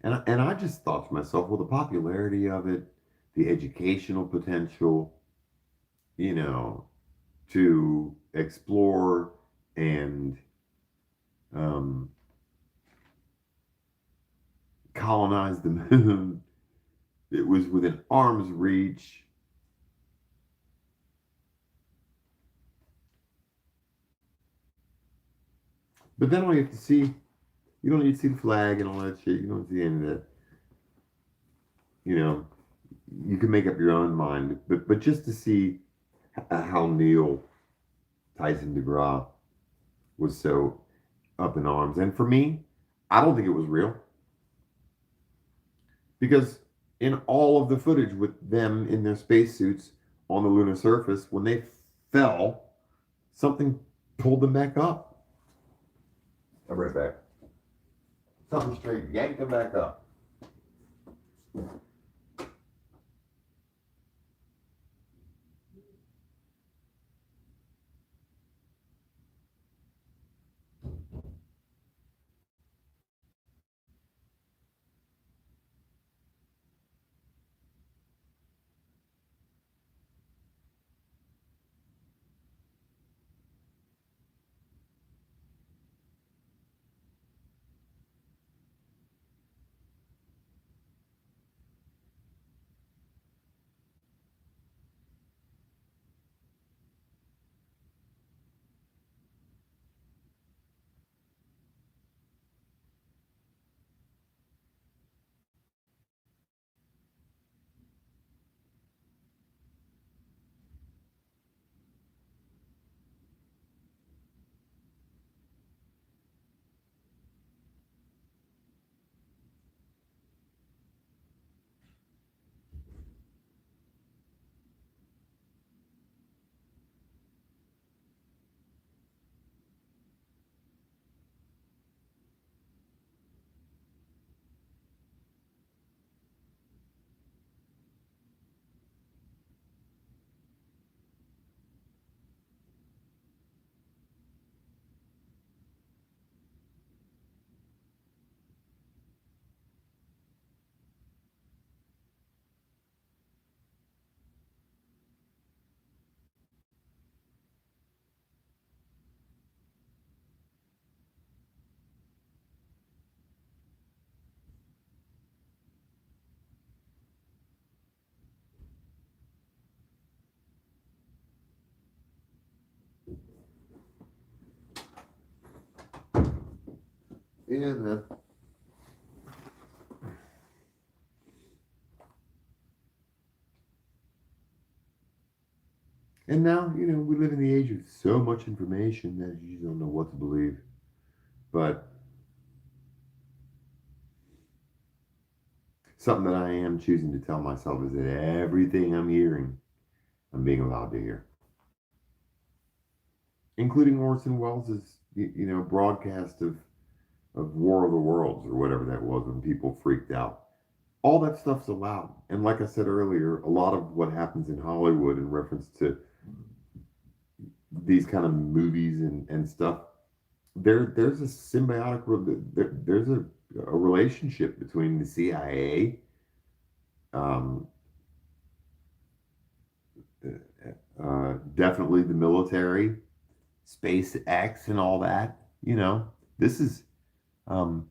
And I just thought to myself, well, the popularity of it, the educational potential, you know, to explore and colonize the moon, it was within arm's reach. But then all you have to see, you don't need to see the flag and all that shit. You don't see any of that. You know, you can make up your own mind. But just to see how Neil Tyson deGrasse was so up in arms. And for me, I don't think it was real. Because in all of the footage with them in their spacesuits on the lunar surface, when they fell, something pulled them back up. I'm right back. Something straight yanked them back up. Yeah, man. And now, you know, we live in the age of so much information that you just don't know what to believe. But something that I am choosing to tell myself is that everything I'm hearing, I'm being allowed to hear. Including Orson Welles' you know, broadcast of War of the Worlds or whatever that was when people freaked out. all that stuff's allowed. And like I said earlier, a lot of what happens in Hollywood in reference to these kind of movies and stuff, there's a symbiotic, there's a relationship between the CIA, um, definitely the military, SpaceX, and all that. You know, this is um,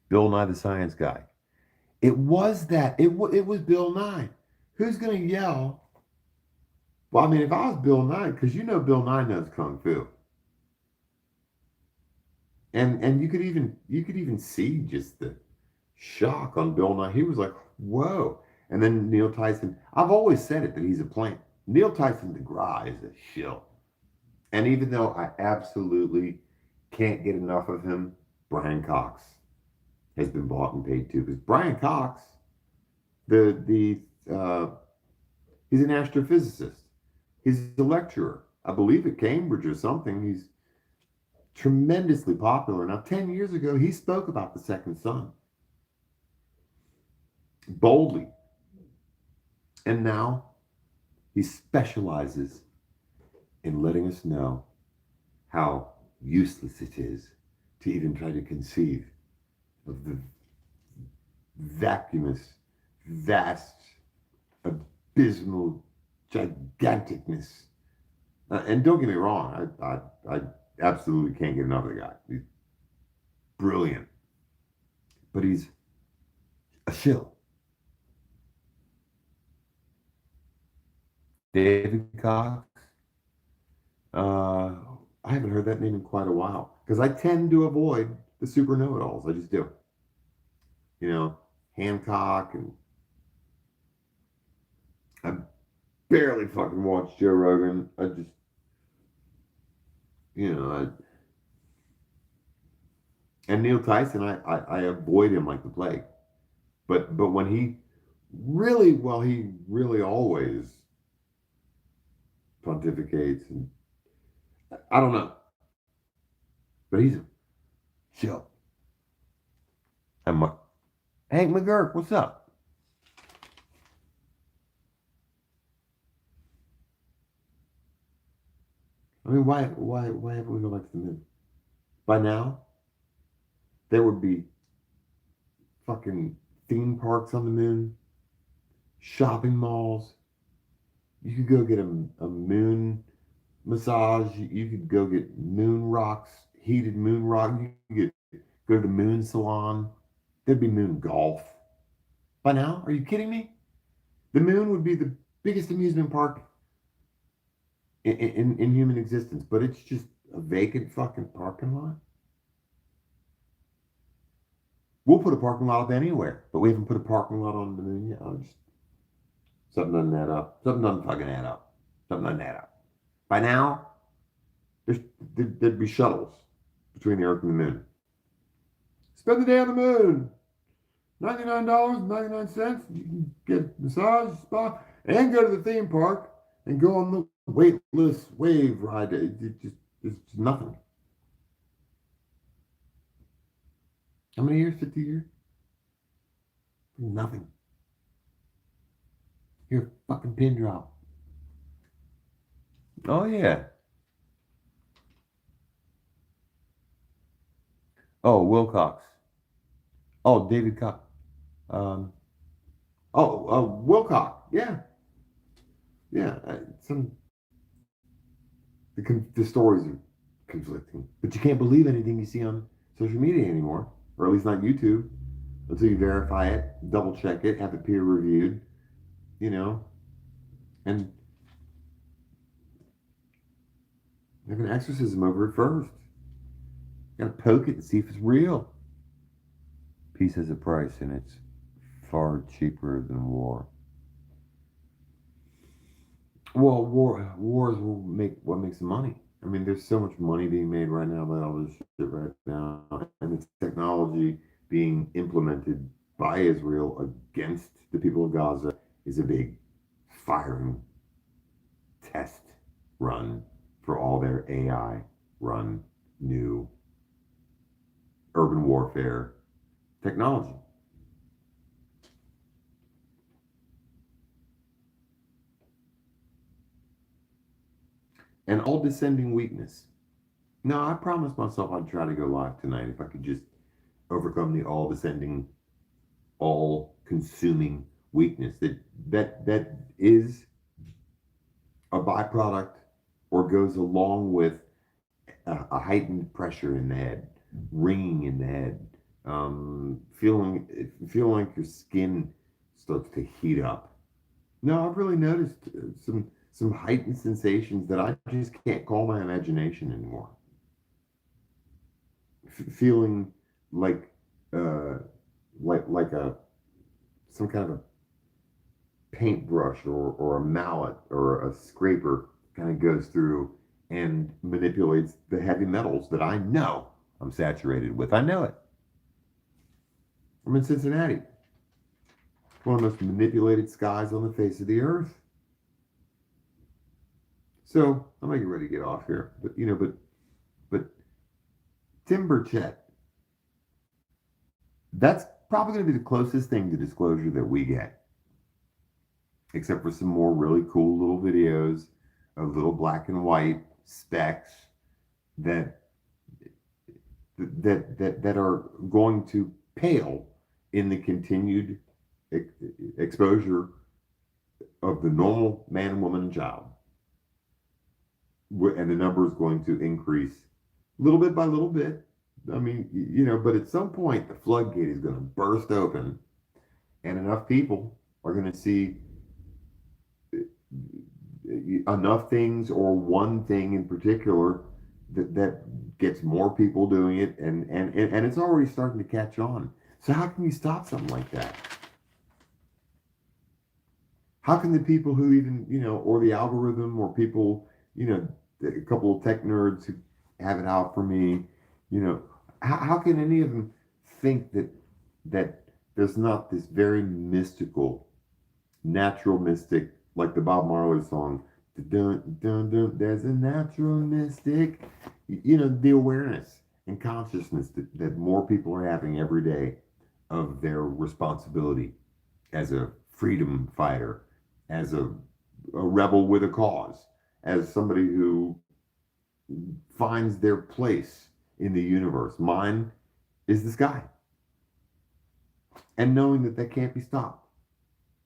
Bill Nye the Science Guy. It was that. It was Bill Nye. Who's going to yell? Well, I mean, if I was Bill Nye, because you know Bill Nye knows Kung Fu. And you could even see just the shock on Bill Nye. He was like, whoa. And then Neil Tyson, I've always said it that he's a plant. Neil Tyson DeGrasse is a shill. And even though I absolutely can't get enough of him, Brian Cox has been bought and paid too. Because Brian Cox, he's an astrophysicist. He's a lecturer, I believe at Cambridge or something. He's tremendously popular. Now, 10 years ago, he spoke about the second sun boldly. And now he specializes in letting us know how useless it is to even try to conceive of the vacuous, vast, abysmal giganticness. And don't get me wrong, I absolutely can't get enough of the guy. He's brilliant. But he's a shill. David Cox. I haven't heard that name in quite a while because I tend to avoid the super know-it-alls. I just do. You know, Hancock, and I barely fucking watch Joe Rogan. I just, you know, and Neil Tyson, I avoid him like the plague. But when he really, well, he really always pontificates, and I don't know, but he's a chill. And Hank McGurk, what's up? I mean, why haven't we gone back to the moon? By now, there would be fucking theme parks on the moon, shopping malls. You could go get a moon massage. You could go get moon rocks, heated moon rock. You could go to the moon salon. There'd be moon golf. By now, are you kidding me? The moon would be the biggest amusement park in human existence, but it's just a vacant fucking parking lot. We'll put a parking lot up anywhere, but we haven't put a parking lot on the moon yet. Something doesn't add up. Something doesn't fucking add up. Something doesn't add up. By now, there'd be shuttles between the Earth and the moon. Spend the day on the moon. $99.99. You can get a massage, spa, and go to the theme park and go on the weightless wave ride. It's nothing. How many years? 50 years? Nothing. You're a fucking pin drop. Oh, yeah. Oh, Wilcox. Oh, David Cox. Wilcox. Yeah. Yeah. The stories are conflicting. But you can't believe anything you see on social media anymore, or at least not YouTube, until you verify it, double check it, have it peer reviewed, you know, and have an exorcism over it first. You gotta poke it and see if it's real. Peace has a price, and it's far cheaper than war. Well, wars will make what makes the money. I mean, there's so much money being made right now by all this shit right now, and the technology being implemented by Israel against the people of Gaza is a big firing test run for all their AI run new urban warfare technology. and all descending weakness. No, I promised myself I'd try to go live tonight if I could just overcome the all descending, all consuming weakness that is a byproduct or goes along with a heightened pressure in the head, ringing in the head, feeling like your skin starts to heat up. No, I've really noticed some heightened sensations that I just can't call my imagination anymore. Feeling like uh, like a some kind of a paintbrush or a mallet or a scraper kind of goes through and manipulates the heavy metals that I know I'm saturated with. I know it. I'm in Cincinnati, one of the most manipulated skies on the face of the earth. So I'm gonna get ready to get off here, but Tim Burchett, that's probably gonna be the closest thing to disclosure that we get, except for some more really cool little videos of little black and white specks that are going to pale in the continued exposure of the normal man, woman, and child. And the number is going to increase little bit by little bit. I mean, but at some point the floodgate is going to burst open and enough people are going to see enough things or one thing in particular that gets more people doing it, and it's already starting to catch on. So how can you stop something like that? How can the people who even, or the algorithm or people, a couple of tech nerds who have it out for me, how can any of them think that there's not this very mystical, natural mystic, like the Bob Marley song, dun, dun, dun, there's a natural mystic, the awareness and consciousness that more people are having every day of their responsibility as a freedom fighter, as a rebel with a cause, as somebody who finds their place in the universe. Mine is the sky. And knowing that can't be stopped.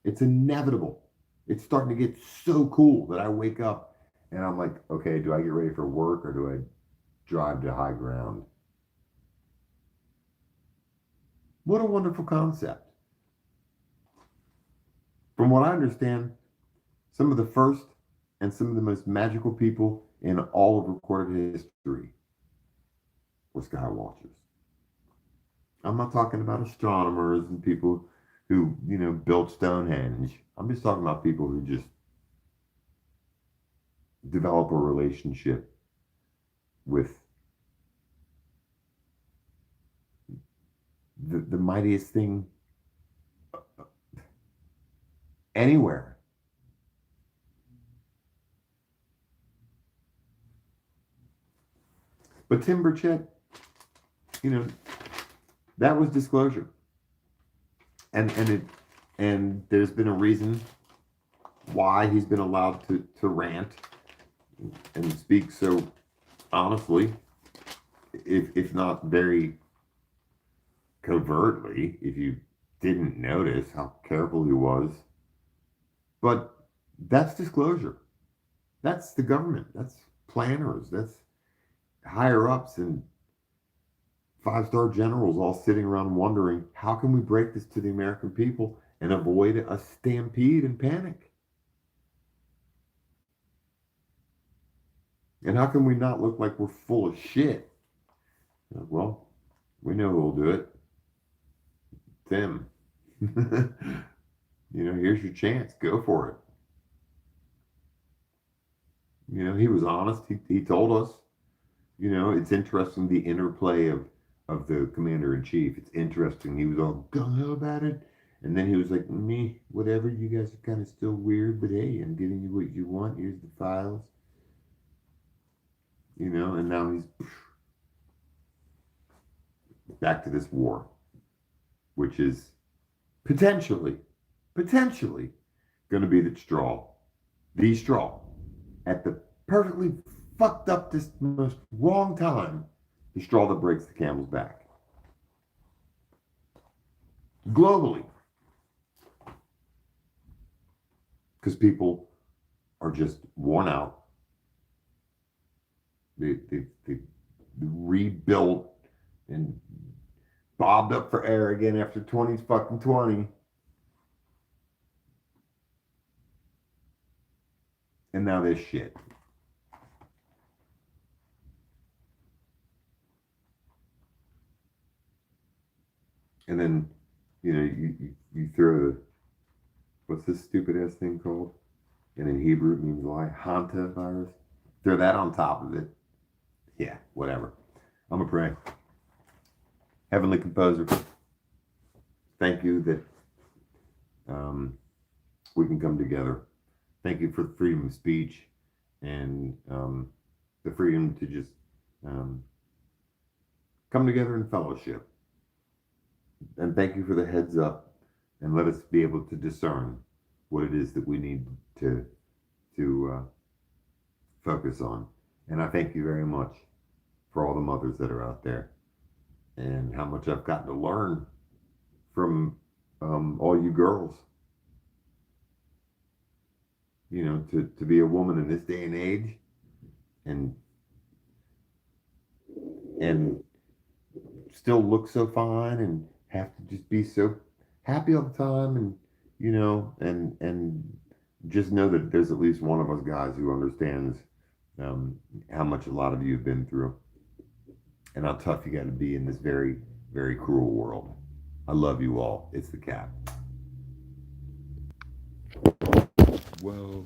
It's inevitable. It's starting to get so cool that I wake up and I'm like, okay, do I get ready for work or do I drive to high ground? What a wonderful concept. From what I understand, some of the first and some of the most magical people in all of recorded history were sky watchers. I'm not talking about astronomers and people who, built Stonehenge. I'm just talking about people who just develop a relationship with the mightiest thing anywhere. But Tim Burchett, that was disclosure. And there's been a reason why he's been allowed to rant and speak so honestly, if not very covertly, if you didn't notice how careful he was. But that's disclosure. That's the government. That's planners. That's higher ups and five-star generals all sitting around wondering, how can we break this to the American people and avoid a stampede and panic? And how can we not look like we're full of shit? Well, we know who'll do it. Tim. Here's your chance. Go for it. He was honest. He told us. It's interesting, the interplay of the commander-in-chief. It's interesting. He was all gung-ho about it. And then he was like, me, whatever, you guys are kind of still weird, but hey, I'm giving you what you want. Here's the files. And now he's back to this war, which is potentially going to be the straw at the perfectly fucked up this most wrong time, the straw that breaks the camel's back. Globally. Because people are just worn out. They rebuilt and bobbed up for air again after 20's fucking 20. And now this shit. And then, you know, you throw the, what's this stupid ass thing called? And in Hebrew it means lie. Hanta virus. Throw that on top of it. Yeah, whatever. I'm gonna pray. Heavenly Composer, thank you that we can come together. Thank you for the freedom of speech and the freedom to just come together in fellowship. And thank you for the heads up, and let us be able to discern what it is that we need to focus on. And I thank you very much for all the mothers that are out there, and how much I've gotten to learn from all you girls. You know, to be a woman in this day and age, and still look so fine, and have to just be so happy all the time, and you know, and just know that there's at least one of us guys who understands how much a lot of you have been through, and how tough you got to be in this very, very cruel world. I love you all. It's the Cap. Whoa.